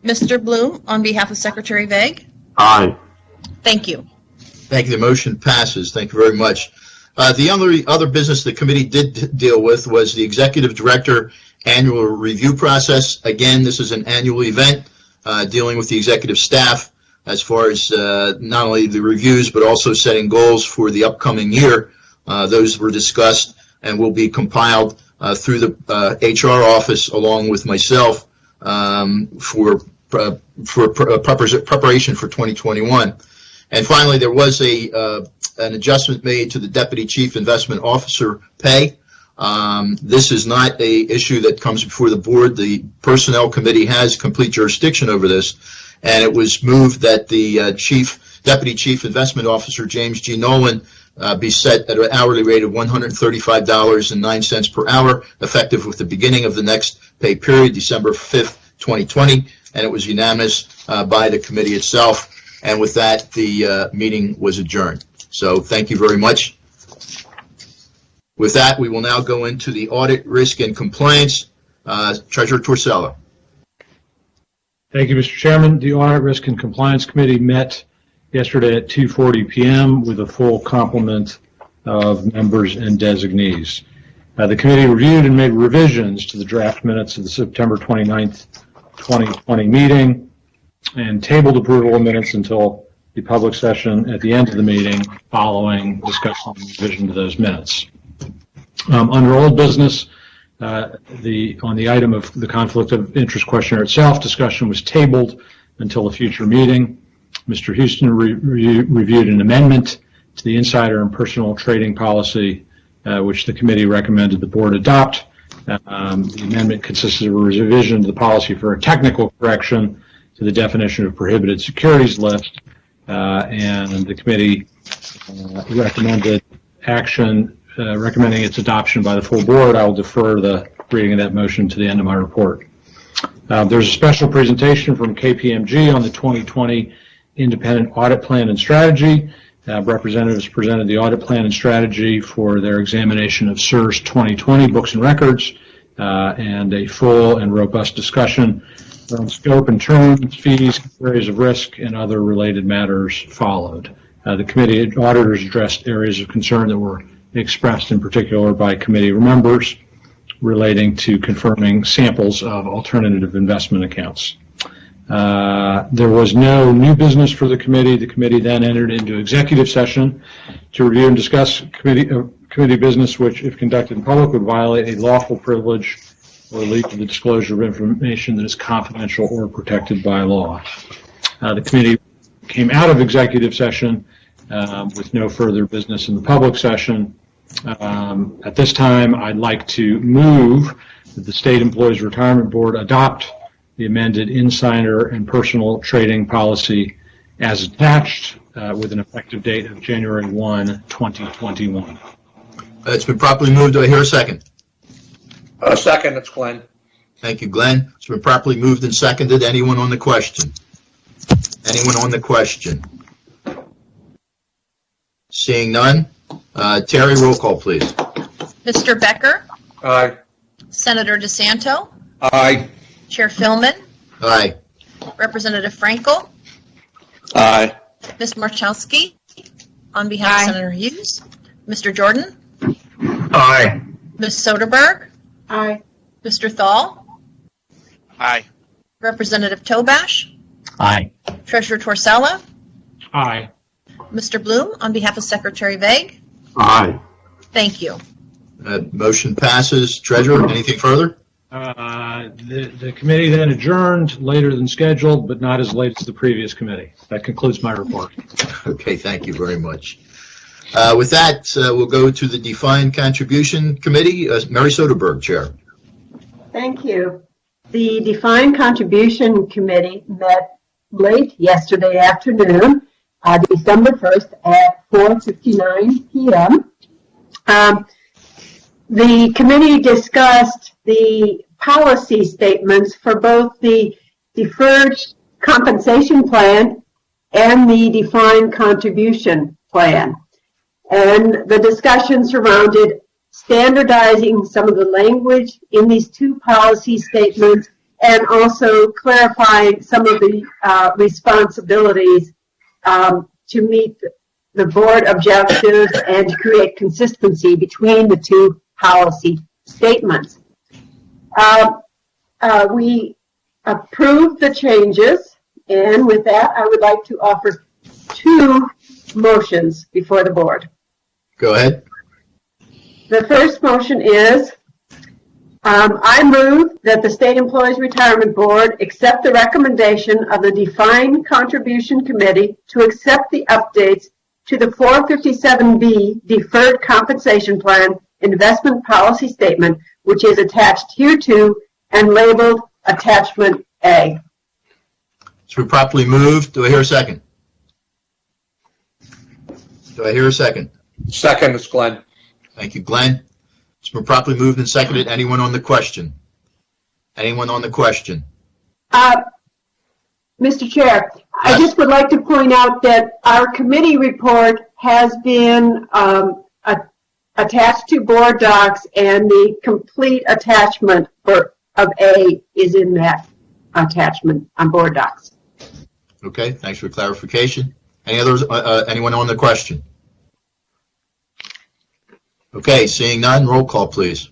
Mr. Bloom, on behalf of Secretary Vague? Aye. Thank you. Thank you. The motion passes. Thank you very much. The only other business the committee did deal with was the executive director annual review process. Again, this is an annual event dealing with the executive staff as far as not only the reviews but also setting goals for the upcoming year. Those were discussed and will be compiled through the HR office along with myself for preparation for 2021. And finally, there was an adjustment made to the Deputy Chief Investment Officer pay. This is not an issue that comes before the board. The Personnel Committee has complete jurisdiction over this, and it was moved that the Deputy Chief Investment Officer, James G. Nolan, be set at an hourly rate of $135.09 per hour, effective with the beginning of the next pay period, December 5th, 2020, and it was unanimous by the committee itself. And with that, the meeting was adjourned. So thank you very much. With that, we will now go into the audit, risk, and compliance. Treasurer Torsella. Thank you, Mr. Chairman. The Audit, Risk, and Compliance Committee met yesterday at 2:40 p.m. with a full complement of members and designees. The committee reviewed and made revisions to the draft minutes of the September 29th, 2020 meeting and tabled approval of minutes until the public session at the end of the meeting following discussion and revision to those minutes. Under old business, on the item of the conflict of interest questionnaire itself, discussion was tabled until a future meeting. Mr. Houston reviewed an amendment to the insider and personal trading policy, which the committee recommended the board adopt. The amendment consisted of a revision to the policy for a technical correction to the definition of prohibited securities list, and the committee recommended action, recommending its adoption by the full board. I will defer the reading of that motion to the end of my report. There's a special presentation from KPMG on the 2020 Independent Audit Plan and Strategy. Representatives presented the audit plan and strategy for their examination of SIRS 2020 books and records, and a full and robust discussion on scope and terms, fees, areas of risk, and other related matters followed. The committee auditors addressed areas of concern that were expressed in particular by committee members relating to confirming samples of alternative investment accounts. There was no new business for the committee. The committee then entered into executive session to review and discuss committee business which, if conducted in public, would violate a lawful privilege or lead to the disclosure of information that is confidential or protected by law. The committee came out of executive session with no further business in the public session. At this time, I'd like to move that the State Employees Retirement Board adopt the amended insider and personal trading policy as attached with an effective date of January 1, 2021. It's been properly moved. Do I hear a second? Second, it's Glenn. Thank you, Glenn. It's been properly moved and seconded. Anyone on the question? Anyone on the question? Seeing none. Terry, roll call, please. Mr. Becker? Aye. Senator DeSanto? Aye. Chair Philman? Aye. Representative Frankel? Aye. Ms. Marchowski? On behalf of Senator Hughes? Mr. Jordan? Aye. Ms. Soderberg? Aye. Mr. Thal? Aye. Representative Tobash? Aye. Treasurer Torsella? Aye. Mr. Bloom, on behalf of Secretary Vague? Aye. Thank you. Motion passes. Treasurer, anything further? The committee then adjourned later than scheduled, but not as late as the previous committee. That concludes my report. Okay, thank you very much. With that, we'll go to the Defined Contribution Committee. Mary Soderberg, Chair. Thank you. The Defined Contribution Committee met late yesterday afternoon, December 1st at 4:59 p.m. The committee discussed the policy statements for both the Deferred Compensation Plan and the Defined Contribution Plan. And the discussion surrounded standardizing some of the language in these two policy statements and also clarifying some of the responsibilities to meet the board objectives and to create consistency between the two policy statements. We approved the changes, and with that, I would like to offer two motions before the board. Go ahead. The first motion is, I move that the State Employees Retirement Board accept the recommendation of the Defined Contribution Committee to accept the updates to the 457B Deferred Compensation Plan Investment Policy Statement, which is attached hereto and labeled Attachment A. It's been properly moved. Do I hear a second? Do I hear a second? Second is Glenn. Thank you, Glenn. It's been properly moved and seconded. Anyone on the question? Anyone on the question? Mr. Chair, I Yes. just would like to point out that our committee report has been attached to board docs, and the complete attachment of A is in that attachment on board docs. Okay, thanks for clarification. Any others? Anyone on the question? Okay, seeing none, roll call, please.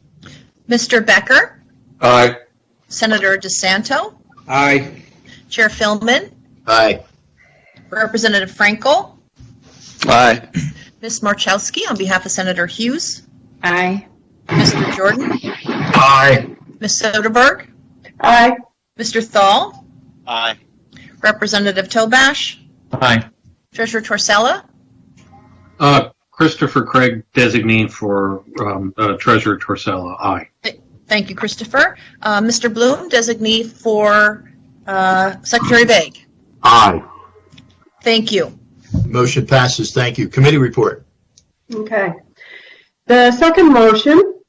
Mr. Becker, Aye. Senator DeSanto, Aye. Chair Philman, Aye. Representative Frankel, Aye. Ms. Marchowski on behalf of Senator Hughes, Aye. Mr. Jordan, Aye. Ms. Soderberg, Aye. Mr. Thal, Aye. Representative Tobash, Aye. Treasurer Torsella, Christopher Craig, designee for Treasurer Torsella. Aye. Thank you, Christopher. Mr. Bloom, designee for Secretary Vague. Aye. Thank you. Motion passes. Thank you. Committee report. Okay. The second motion,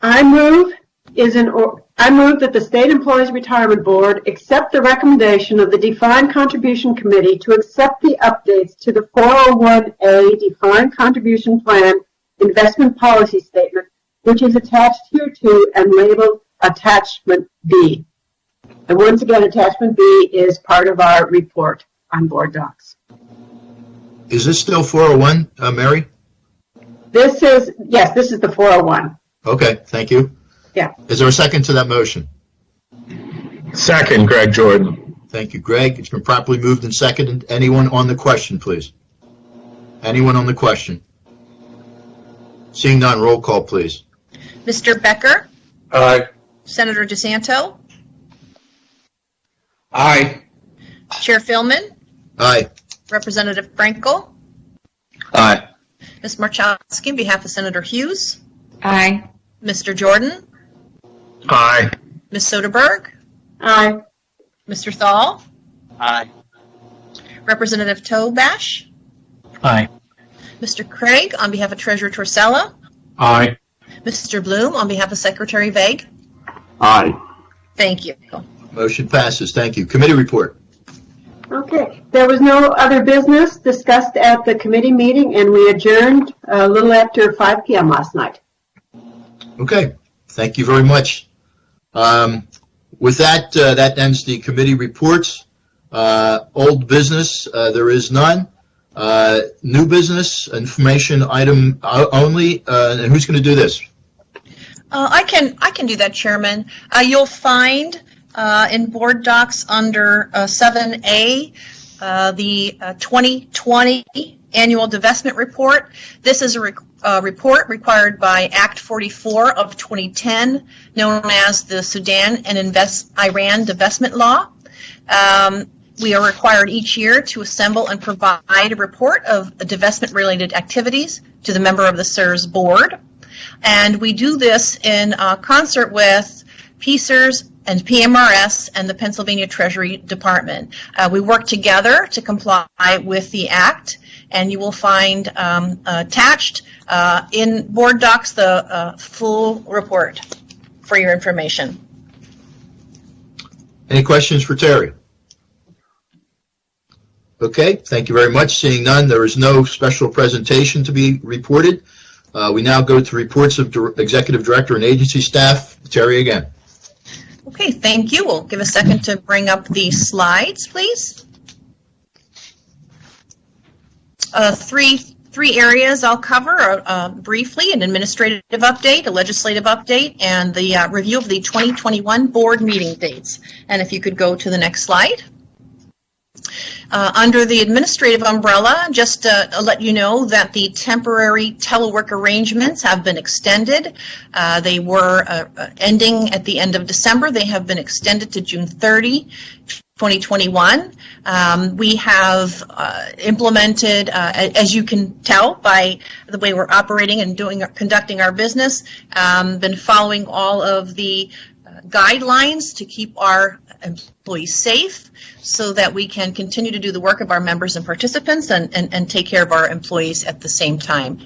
I move that the State Employees Retirement Board accept the recommendation of the Defined Contribution Committee to accept the updates to the 401A Defined Contribution Plan Investment Policy Statement, which is attached hereto and labeled Attachment B. And once again, Attachment B is part of our report on board docs. Is this still 401, Mary? This is the 401. Okay, thank you. Yeah. Is there a second to that motion? Second, Greg Jordan. Thank you, Greg. It's been properly moved and seconded. Anyone on the question, please? Anyone on the question? Seeing none, roll call, please. Mr. Becker, Aye. Senator DeSanto, Aye. Chair Philman, Aye. Representative Frankel, Aye. Ms. Marchowski on behalf of Senator Hughes, Aye. Mr. Jordan, Aye. Ms. Soderberg, Aye. Mr. Thal, Aye. Representative Tobash, Aye. Mr. Craig on behalf of Treasurer Torsella, Aye. Mr. Bloom on behalf of Secretary Vague. Aye. Thank you. Motion passes. Thank you. Committee report. Okay. There was no other business discussed at the committee meeting, and we adjourned a little after 5 p.m. last night. Okay. Thank you very much. With that, that ends the committee reports. Old business, there is none. New business, information item only. And who's going to do this? I can do that, Chairman. You'll find in board docs under 7A the 2020 annual divestment report. This is a report required by Act 44 of 2010, known as the Sudan and Iran Divestment Law. We are required each year to assemble and provide a report of divestment-related activities to the member of the SERS board. And we do this in concert with PSERS and PMRS and the Pennsylvania Treasury Department. We work together to comply with the Act, and you will find attached in board docs the full report for your information. Any questions for Terry? Okay, thank you very much. Seeing none, there is no special presentation to be reported. We now go to reports of Executive Director and agency staff. Terry again. Okay, thank you. We'll give a second to bring up the slides, please. Three areas I'll cover briefly: an administrative update, a legislative update, and the review of the 2021 board meeting dates. And if you could go to the next slide. Under the administrative umbrella, just to let you know that the temporary telework arrangements have been extended. They were ending at the end of December. They have been extended to June 30, 2021. We have implemented, as you can tell by the way we're operating and conducting our business, been following all of the guidelines to keep our employees safe so that we can continue to do the work of our members and participants and take care of our employees at the same time.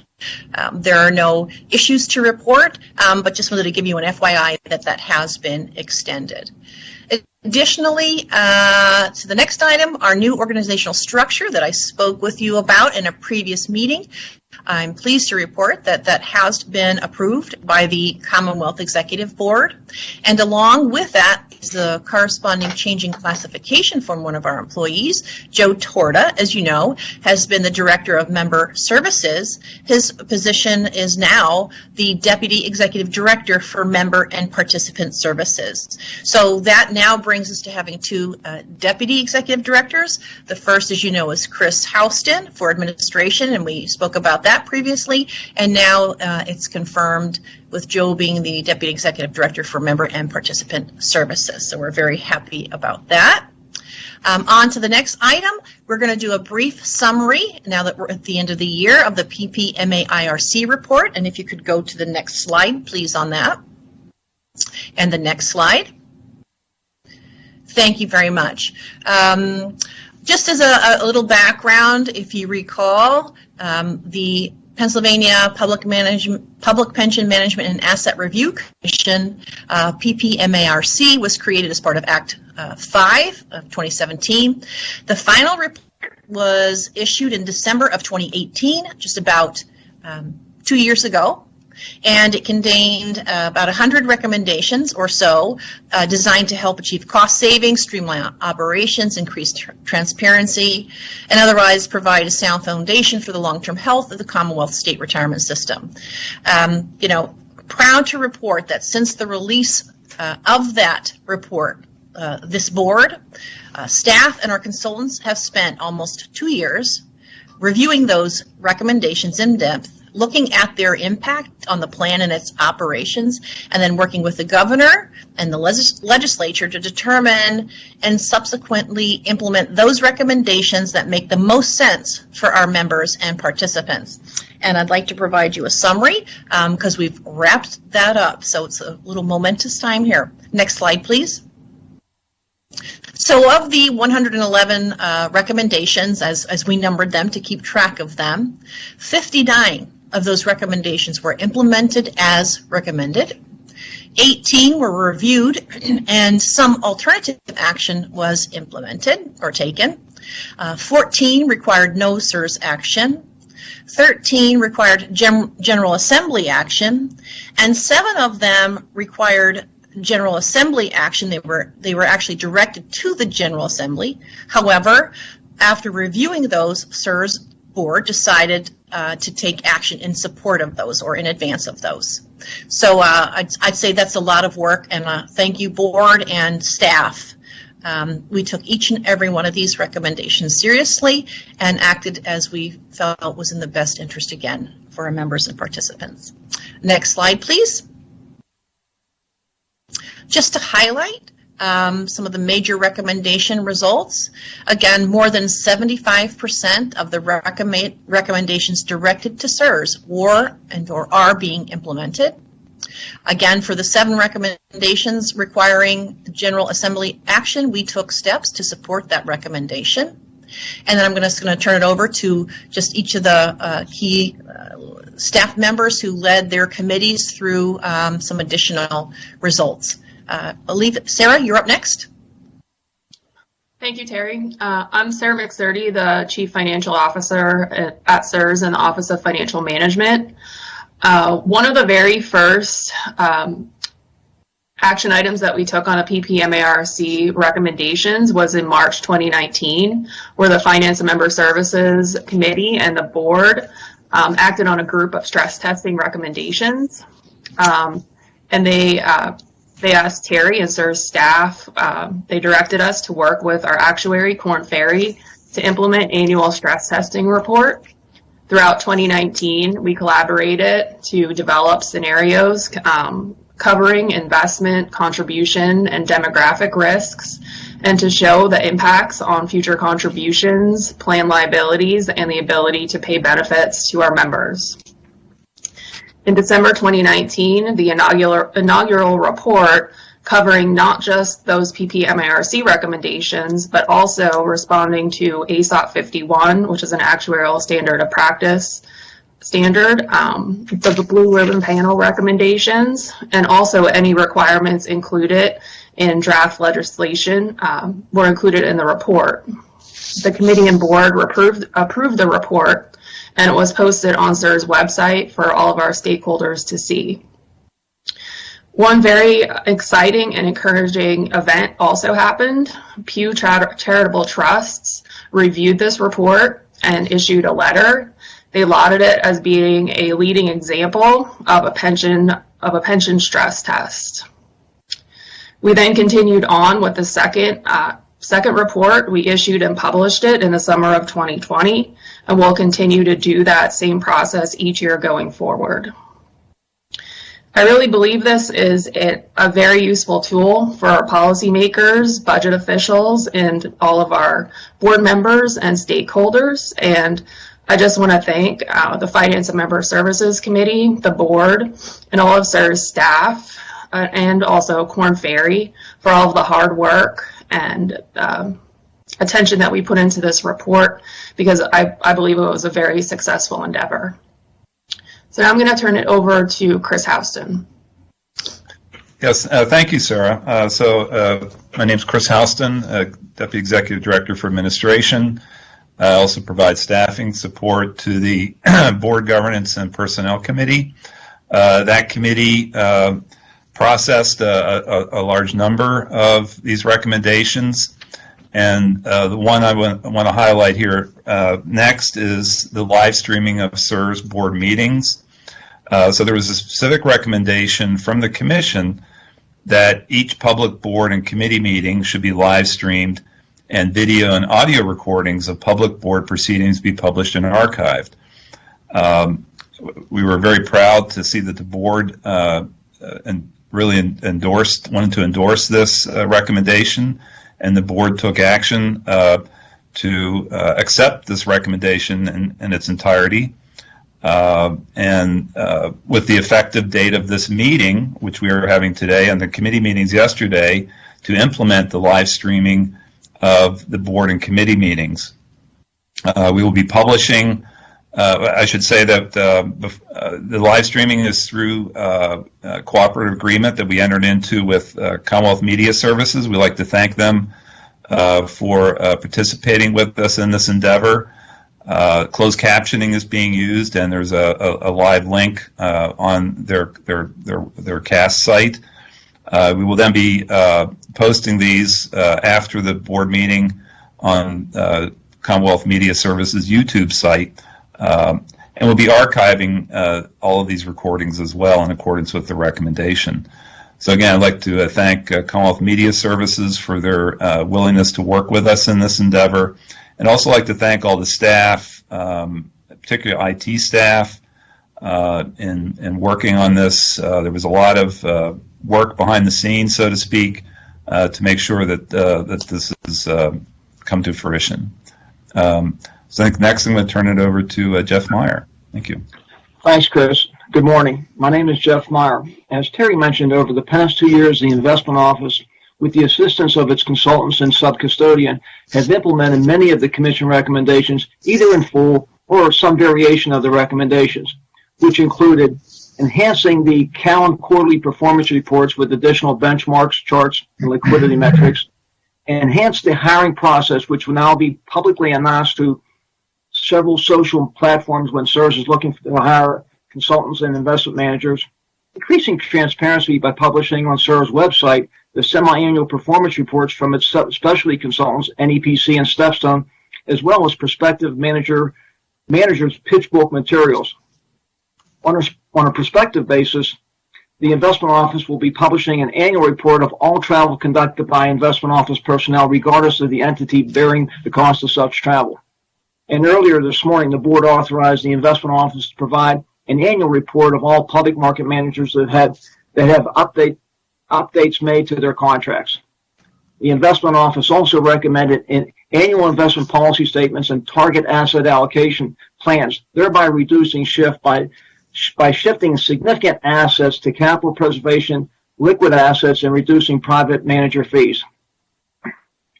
There are no issues to report, but just wanted to give you an FYI that has been extended. Additionally, to the next item, our new organizational structure that I spoke with you about in a previous meeting. I'm pleased to report that has been approved by the Commonwealth Executive Board. And along with that is the corresponding change in classification from one of our employees. Joe Torta, as you know, has been the Director of Member Services. His position is now the Deputy Executive Director for Member and Participant Services. So that now brings us to having two Deputy Executive Directors. The first, as you know, is Chris Houston for Administration, and we spoke about that previously, and now it's confirmed with Joe being the Deputy Executive Director for Member and Participant Services. So we're very happy about that. On to the next item, we're going to do a brief summary, now that we're at the end of the year, of the PPMAIRC report. And if you could go to the next slide, please, on that. And the next slide. Thank you very much. Just as a little background, if you recall, the Pennsylvania Public Pension Management and Asset Review Commission, PPMAIRC, was created as part of Act 5 of 2017. The final report was issued in December of 2018, just about 2 years ago. And it contained about 100 recommendations or so designed to help achieve cost savings, streamline operations, increase transparency, and otherwise provide a sound foundation for the long-term health of the Commonwealth state retirement system. Proud to report that since the release of that report, this board, staff, and our consultants have spent almost 2 years reviewing those recommendations in depth, looking at their impact on the plan and its operations, and then working with the governor and the legislature to determine and subsequently implement those recommendations that make the most sense for our members and participants. And I'd like to provide you a summary because we've wrapped that up. So it's a little momentous time here. Next slide, please. So of the 111 recommendations, as we numbered them to keep track of them, 59 of those recommendations were implemented as recommended. 18 were reviewed and some alternative action was implemented or taken. 14 required no SIRS action. 13 required General Assembly action, and 7 of them required General Assembly action. They were actually directed to the General Assembly. However, after reviewing those, SIRS board decided to take action in support of those or in advance of those. So I'd say that's a lot of work, and thank you, board and staff. We took each and every one of these recommendations seriously and acted as we felt was in the best interest, again, for our members and participants. Next slide, please. Just to highlight some of the major recommendation results. Again, more than 75% of the recommendations directed to SIRS were and or are being implemented. Again, for the 7 recommendations requiring General Assembly action, we took steps to support that recommendation. And then I'm just going to turn it over to just each of the key staff members who led their committees through some additional results. Sarah, you're up next. Thank you, Terry. I'm Sarah McSturdy, the Chief Financial Officer at SIRS in the Office of Financial Management. One of the very first action items that we took on the PPMAIRC recommendations was in March 2019, where the Finance and Member Services Committee and the board acted on a group of stress testing recommendations. And they asked Terry and SIR's staff, they directed us to work with our actuary, Korn Ferry, to implement annual stress testing report. Throughout 2019, we collaborated to develop scenarios covering investment, contribution, and demographic risks, and to show the impacts on future contributions, plan liabilities, and the ability to pay benefits to our members. In December 2019, the inaugural report covering not just those PPMAIRC recommendations, but also responding to ASOP 51, which is an actuarial standard of practice standard, the Blue Ribbon Panel recommendations, and also any requirements included in draft legislation were included in the report. The committee and board approved the report, and it was posted on SIR's website for all of our stakeholders to see. One very exciting and encouraging event also happened. Pew Charitable Trusts reviewed this report and issued a letter. They lauded it as being a leading example of a pension stress test. We then continued on with the second report. We issued and published it in the summer of 2020, and we'll continue to do that same process each year going forward. I really believe this is a very useful tool for our policymakers, budget officials, and all of our board members and stakeholders. And I just want to thank the Finance and Member Services Committee, the board, and all of SIR's staff, and also Korn Ferry for all of the hard work and attention that we put into this report, because I believe it was a very successful endeavor. So now I'm going to turn it over to Chris Houston. Yes, thank you, Sarah. My name is Chris Houston, Deputy Executive Director for Administration. I also provide staffing support to the Board Governance and Personnel Committee. That committee processed a large number of these recommendations, and the one I want to highlight here next is the live streaming of SIR's board meetings. So there was a specific recommendation from the Commission that each public board and committee meeting should be live streamed and video and audio recordings of public board proceedings be published and archived. We were very proud to see that the board wanted to endorse this recommendation, and the board took action to accept this recommendation in its entirety. With the effective date of this meeting, which we are having today, and the committee meetings yesterday, to implement the live streaming of the board and committee meetings. We will be publishing, I should say that the live streaming is through a cooperative agreement that we entered into with Commonwealth Media Services. We'd like to thank them for participating with us in this endeavor. Closed captioning is being used, and there's a live link on their cast site. We will then be posting these after the board meeting on Commonwealth Media Services YouTube site, and we'll be archiving all of these recordings as well in accordance with the recommendation. So again, I'd like to thank Commonwealth Media Services for their willingness to work with us in this endeavor. And also like to thank all the staff, particularly IT staff, in working on this. There was a lot of work behind the scenes, so to speak, to make sure that this has come to fruition. So I think next I'm going to turn it over to Jeff Meyer. Thank you. Thanks, Chris. Good morning. My name is Jeff Meyer. As Terry mentioned, over the past 2 years, the Investment Office, with the assistance of its consultants and sub-custodian, has implemented many of the Commission recommendations, either in full or some variation of the recommendations, which included enhancing the Cowan quarterly performance reports with additional benchmarks, charts, and liquidity metrics, enhance the hiring process, which will now be publicly announced to several social platforms when SIRS is looking to hire consultants and investment managers, increasing transparency by publishing on SERV's website the semi-annual performance reports from its specialty consultants, NEPC and Stepstone, as well as prospective managers' pitch book materials. On a prospective basis, the investment office will be publishing an annual report of all travel conducted by investment office personnel, regardless of the entity bearing the cost of such travel. And earlier this morning, the board authorized the investment office to provide an annual report of all public market managers that have updates made to their contracts. The investment office also recommended annual investment policy statements and target asset allocation plans, thereby reducing shift by shifting significant assets to capital preservation, liquid assets, and reducing private manager fees.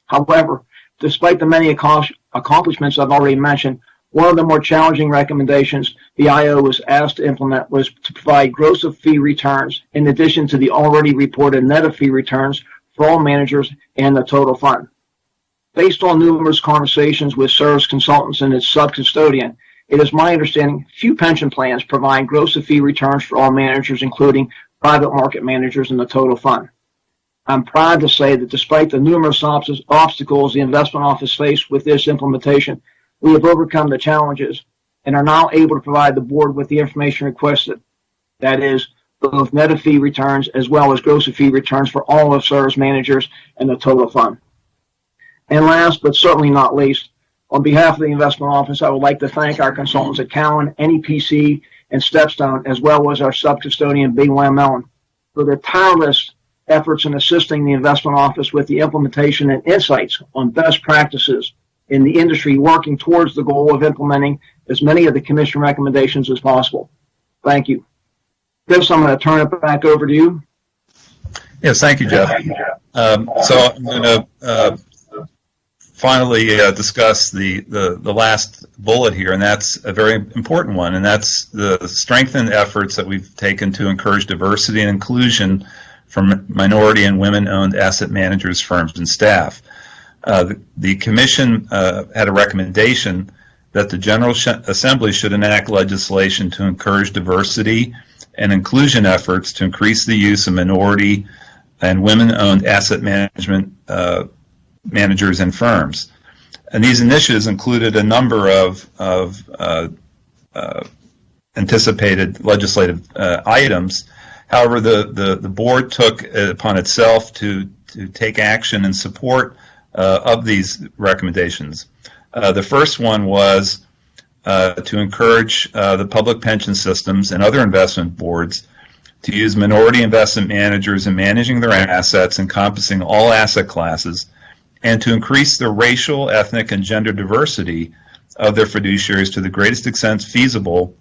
However, despite the many accomplishments I've already mentioned, one of the more challenging recommendations the IO was asked to implement was to provide gross of fee returns in addition to the already reported net of fee returns for all managers and the total fund. Based on numerous conversations with SERV's consultants and its sub-custodian, it is my understanding few pension plans provide gross of fee returns for all managers, including private market managers and the total fund. I'm proud to say that despite the numerous obstacles the investment office faced with this implementation, we have overcome the challenges and are now able to provide the board with the information requested. That is, both net of fee returns as well as gross of fee returns for all of SERV's managers and the total fund. And last, but certainly not least, on behalf of the investment office, I would like to thank our consultants at Cowan, NEPC, and Stepstone, as well as our sub-custodian, BWM Mellon, for their tireless efforts in assisting the investment office with the implementation and insights on best practices in the industry, working towards the goal of implementing as many of the commission recommendations as possible. Thank you. Chris, I'm going to turn it back over to you. Yes, thank you, Jeff. So I'm going to finally discuss the last bullet here, and that's a very important one, and that's the strengthened efforts that we've taken to encourage diversity and inclusion from minority and women-owned asset managers, firms, and staff. The Commission had a recommendation that the General Assembly should enact legislation to encourage diversity and inclusion efforts to increase the use of minority and women-owned asset management managers and firms. And these initiatives included a number of anticipated legislative items. However, the board took it upon itself to take action in support of these recommendations. The first one was to encourage the public pension systems and other investment boards to use minority investment managers in managing their assets encompassing all asset classes, and to increase the racial, ethnic, and gender diversity of their fiduciaries to the greatest extent feasible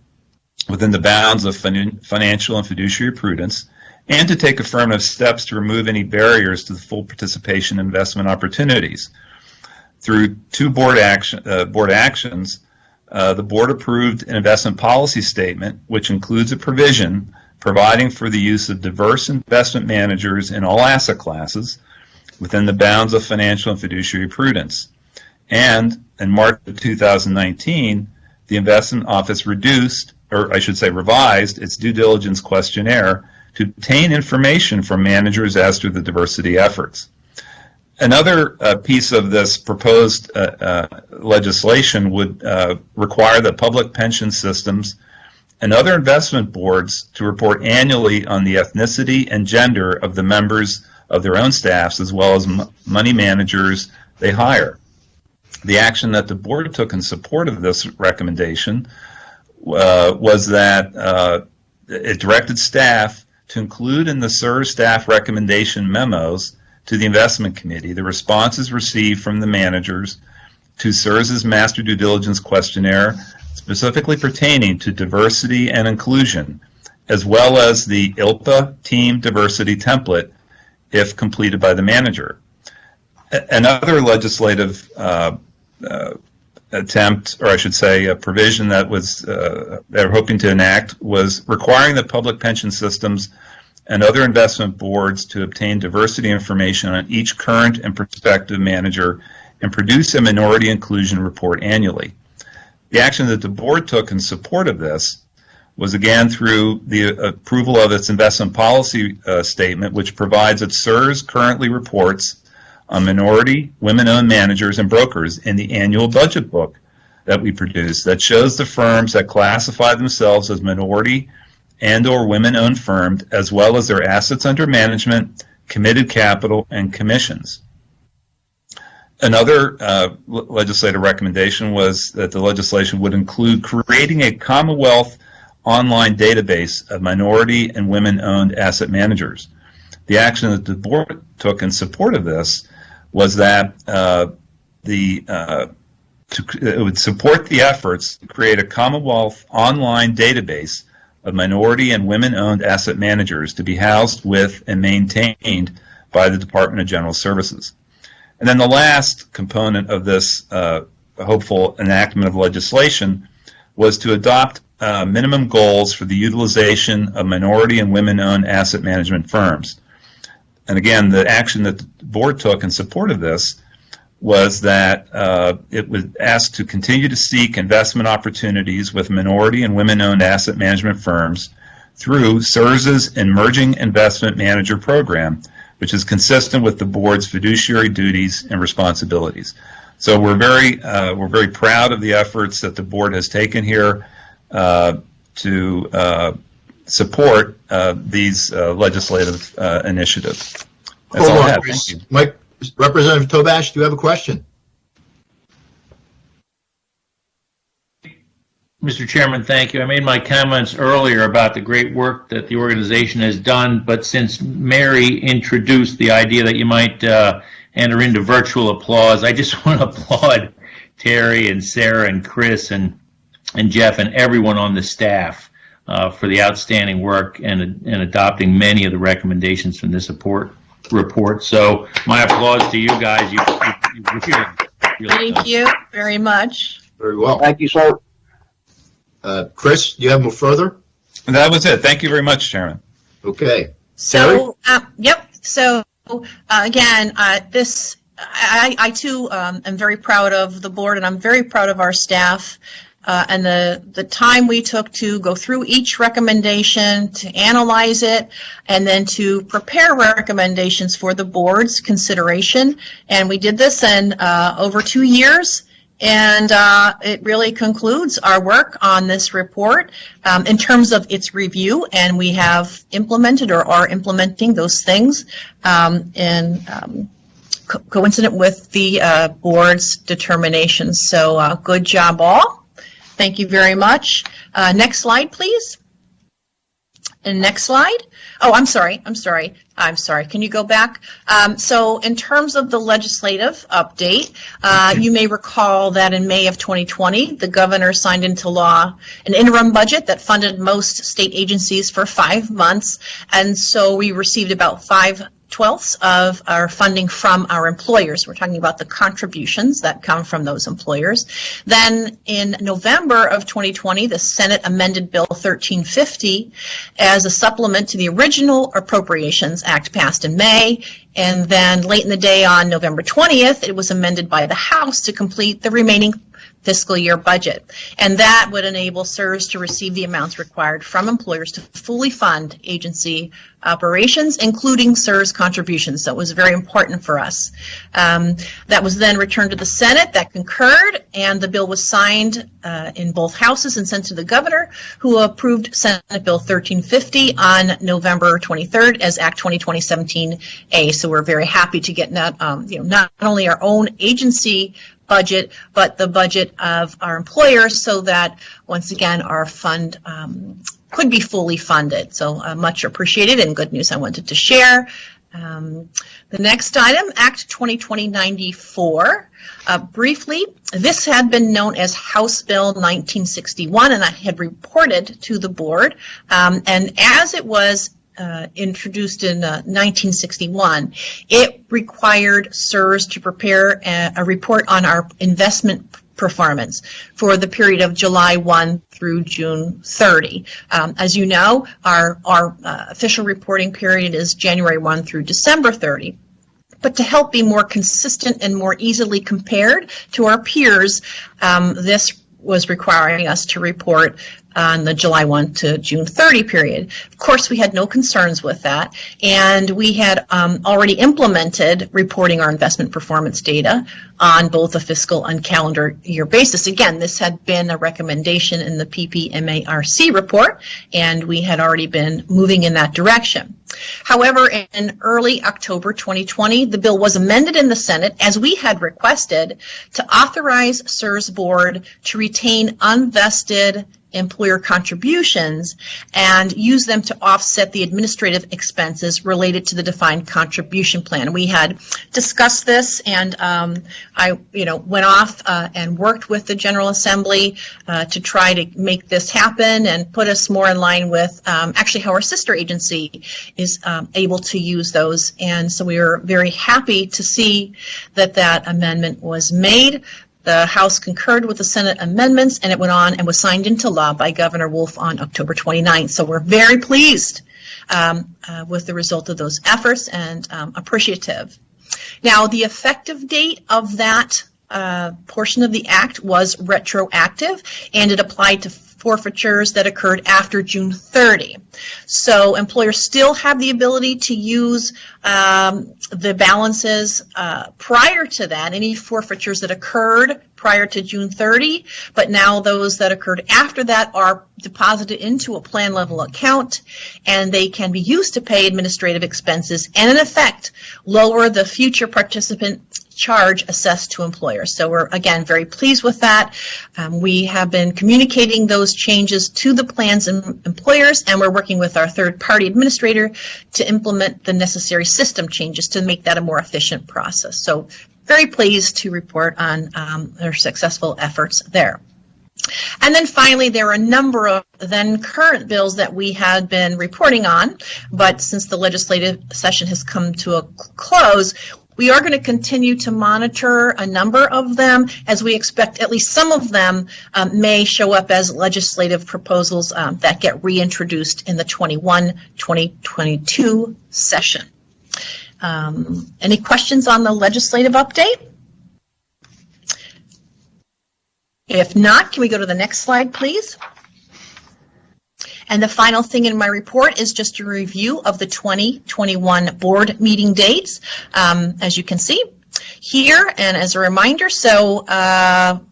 within the bounds of financial and fiduciary prudence, and to take affirmative steps to remove any barriers to the full participation in investment opportunities. Through two board actions, the board approved an investment policy statement, which includes a provision providing for the use of diverse investment managers in all asset classes within the bounds of financial and fiduciary prudence. And in March of 2019, the Investment Office revised its due diligence questionnaire to obtain information from managers as to the diversity efforts. Another piece of this proposed legislation would require that public pension systems and other investment boards to report annually on the ethnicity and gender of the members of their own staffs as well as money managers they hire. The action that the board took in support of this recommendation was that it directed staff to include in the SERV staff recommendation memos to the investment committee the responses received from the managers to SERV's master due diligence questionnaire specifically pertaining to diversity and inclusion, as well as the ILPA team diversity template if completed by the manager. Another legislative attempt, or I should say a provision that was they're hoping to enact, was requiring the public pension systems and other investment boards to obtain diversity information on each current and prospective manager and produce a minority inclusion report annually. The action that the board took in support of this was again through the approval of its investment policy statement, which provides that SERS currently reports on minority, women-owned managers and brokers in the annual budget book that we produce that shows the firms that classify themselves as minority and or women-owned firms, as well as their assets under management, committed capital, and commissions. Another legislative recommendation was that the legislation would include creating a Commonwealth online database of minority and women-owned asset managers. The action that the board took in support of this was that it would support the efforts to create a Commonwealth online database of minority and women-owned asset managers to be housed with and maintained by the Department of General Services. And then the last component of this hopeful enactment of legislation was to adopt minimum goals for the utilization of minority and women-owned asset management firms. And again, the action that the board took in support of this was that it was asked to continue to seek investment opportunities with minority and women-owned asset management firms through SERS's Emerging Investment Manager Program, which is consistent with the board's fiduciary duties and responsibilities. So we're very proud of the efforts that the board has taken here to support these legislative initiatives. That's all I have. Thank you. Mike, Representative Tobash, do you have a question? Mr. Chairman, thank you. I made my comments earlier about the great work that the organization has done, but since Mary introduced the idea that you might enter into virtual applause, I just want to applaud Terry and Sarah and Chris and Jeff and everyone on the staff for the outstanding work and adopting many of the recommendations from this report. So my applause to you guys. You really Thank you very much. Very well. Thank you, sir. Chris, do you have more further? That was it. Thank you very much, Chairman. Okay. So, yep. So, again, this, I too am very proud of the board, and I'm very proud of our staff and the time we took to go through each recommendation, to analyze it, and then to prepare recommendations for the board's consideration. And we did this in over 2 years. And it really concludes our work on this report in terms of its review, and we have implemented or are implementing those things coincident with the board's determinations. So good job all. Thank you very much. Next slide, please. And next slide. Oh, I'm sorry. Can you go back? So in terms of the legislative update, you may recall that in May of 2020, the governor signed into law an interim budget that funded most state agencies for 5 months. And so we received about 5/12 of our funding from our employers. We're talking about the contributions that come from those employers. Then in November of 2020, the Senate amended Bill 1350 as a supplement to the original Appropriations Act passed in May. And then late in the day on November 20th, it was amended by the House to complete the remaining fiscal year budget. And that would enable SERS to receive the amounts required from employers to fully fund agency operations, including SERS contributions. So it was very important for us. That was then returned to the Senate, that concurred, and the bill was signed in both houses and sent to the governor, who approved Senate Bill 1350 on November 23rd as Act 2020-17A. So we're very happy to get not only our own agency budget, but the budget of our employers, so that once again our fund could be fully funded. So much appreciated and good news I wanted to share. The next item, Act 2020-94. Briefly, this had been known as House Bill 1961, and I had reported to the board. And as it was introduced in 1961, it required SERS to prepare a report on our investment performance for the period of July 1 through June 30. As you know, our official reporting period is January 1 through December 30. But to help be more consistent and more easily compared to our peers, this was requiring us to report on the July 1 to June 30 period. Of course, we had no concerns with that, and we had already implemented reporting our investment performance data on both a fiscal and calendar year basis. Again, this had been a recommendation in the PPMAIRC report, and we had already been moving in that direction. However, in early October 2020, the bill was amended in the Senate, as we had requested, to authorize CSRS Board to retain unvested employer contributions and use them to offset the administrative expenses related to the defined contribution plan. We had discussed this, and I went off and worked with the General Assembly to try to make this happen and put us more in line with actually how our sister agency is able to use those. And so we were very happy to see that that amendment was made. The House concurred with the Senate amendments, and it went on and was signed into law by Governor Wolf on October 29th. So we're very pleased with the result of those efforts and appreciative. Now, the effective date of that portion of the act was retroactive, and it applied to forfeitures that occurred after June 30. So employers still have the ability to use the balances prior to that, any forfeitures that occurred prior to June 30, but now those that occurred after that are deposited into a plan level account, and they can be used to pay administrative expenses and in effect lower the future participant charge assessed to employers. So we're, again, very pleased with that. We have been communicating those changes to the plans and employers, and we're working with our third-party administrator to implement the necessary system changes to make that a more efficient process. So very pleased to report on our successful efforts there. And then finally, there are a number of then current bills that we had been reporting on, but since the legislative session has come to a close, we are going to continue to monitor a number of them, as we expect at least some of them may show up as legislative proposals that get reintroduced in the 21-2022 session. Any questions on the legislative update? If not, can we go to the next slide, please? And the final thing in my report is just a review of the 2021 board meeting dates, as you can see here. And as a reminder, so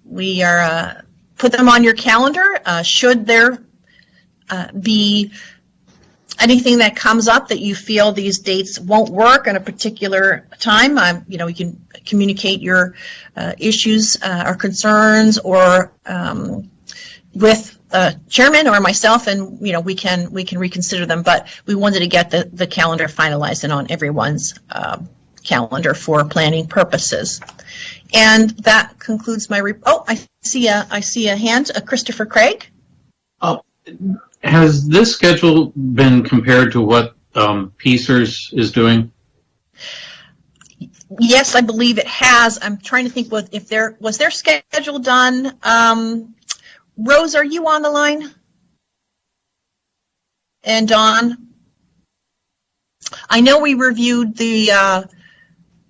we are put them on your calendar. Should there be anything that comes up that you feel these dates won't work in a particular time, you can communicate your issues or concerns or with chairman or myself, and we can reconsider them. But we wanted to get the calendar finalized and on everyone's calendar for planning purposes. And that concludes my report. Oh, I see a hand, Christopher Craig. Has this schedule been compared to what PSERS is doing? Yes, I believe it has. I'm trying to think if was their schedule done. Rose, are you on the line? And Dawn? I know we reviewed the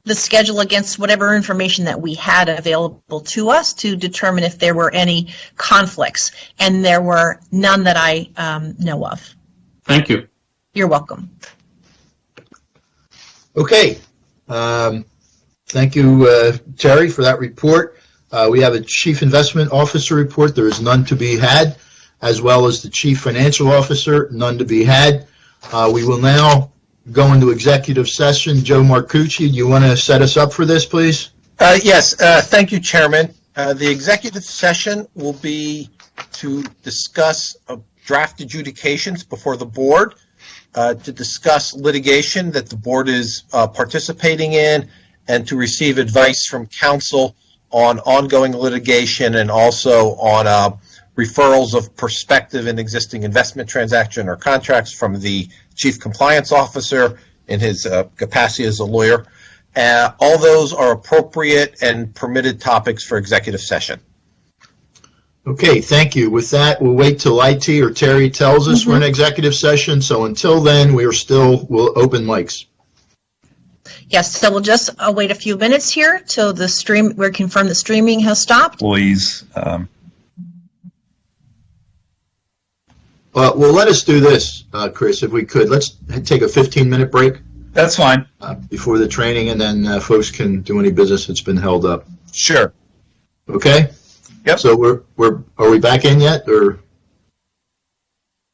schedule against whatever information that we had available to us to determine if there were any conflicts, and there were none that I know of. Thank you. You're welcome. Okay. Thank you, Terry, for that report. We have a Chief Investment Officer report. There is none to be had, as well as the Chief Financial Officer, none to be had. We will now go into executive session. Joe Marcucci, you want to set us up for this, please? Yes, thank you, Chairman. The executive session will be to discuss draft adjudications before the board, to discuss litigation that the board is participating in, and to receive advice from counsel on ongoing litigation and also on referrals of prospective and existing investment transaction or contracts from the Chief Compliance Officer in his capacity as a lawyer. All those are appropriate and permitted topics for executive session. Okay, thank you. With that, we'll wait till IT or Terry tells us we're in executive session. So until then, we'll open mics. Yes, so we'll just wait a few minutes here till the stream, we're confirmed the streaming has stopped. Employees Well, let us do this, Chris, if we could. Let's take a 15-minute break That's fine. before the training, and then folks can do any business that's been held up. Sure. Okay? Yep. So are we back in yet, or?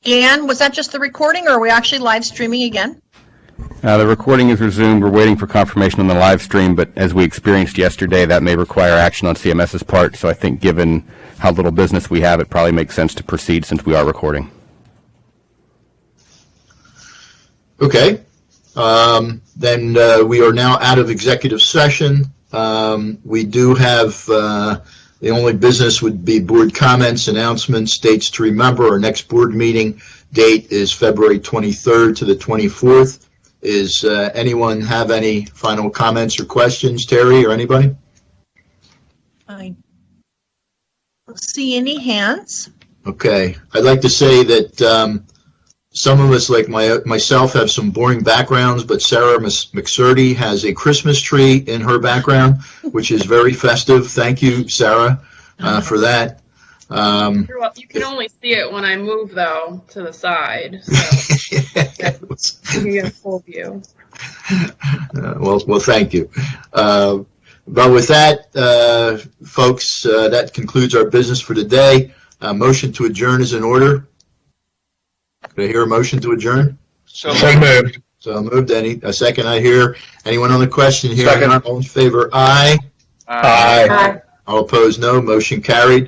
Ann, was that just the recording, or are we actually live streaming again? The recording is resumed. We're waiting for confirmation on the live stream, but as we experienced yesterday, that may require action on CMS's part. So I think given how little business we have, it probably makes sense to proceed since we are recording. Okay. Then we are now out of executive session. We do have, the only business would be board comments, announcements, dates to remember. Our next board meeting date is February 23rd to the 24th. Is anyone have any final comments or questions, Terry or anybody? I don't see any hands. Okay. I'd like to say that some of us, like myself, have some boring backgrounds, but Sarah McSurdy has a Christmas tree in her background, which is very festive. Thank you, Sarah, for that. You can only see it when I move, though, to the side. So you get a full view. Well, thank you. But with that, folks, that concludes our business for today. Motion to adjourn is in order. Could I hear a motion to adjourn? So moved. So moved. A second I hear. Anyone on the question here? Second. All in favor, aye. Aye. All opposed, no. Motion carried.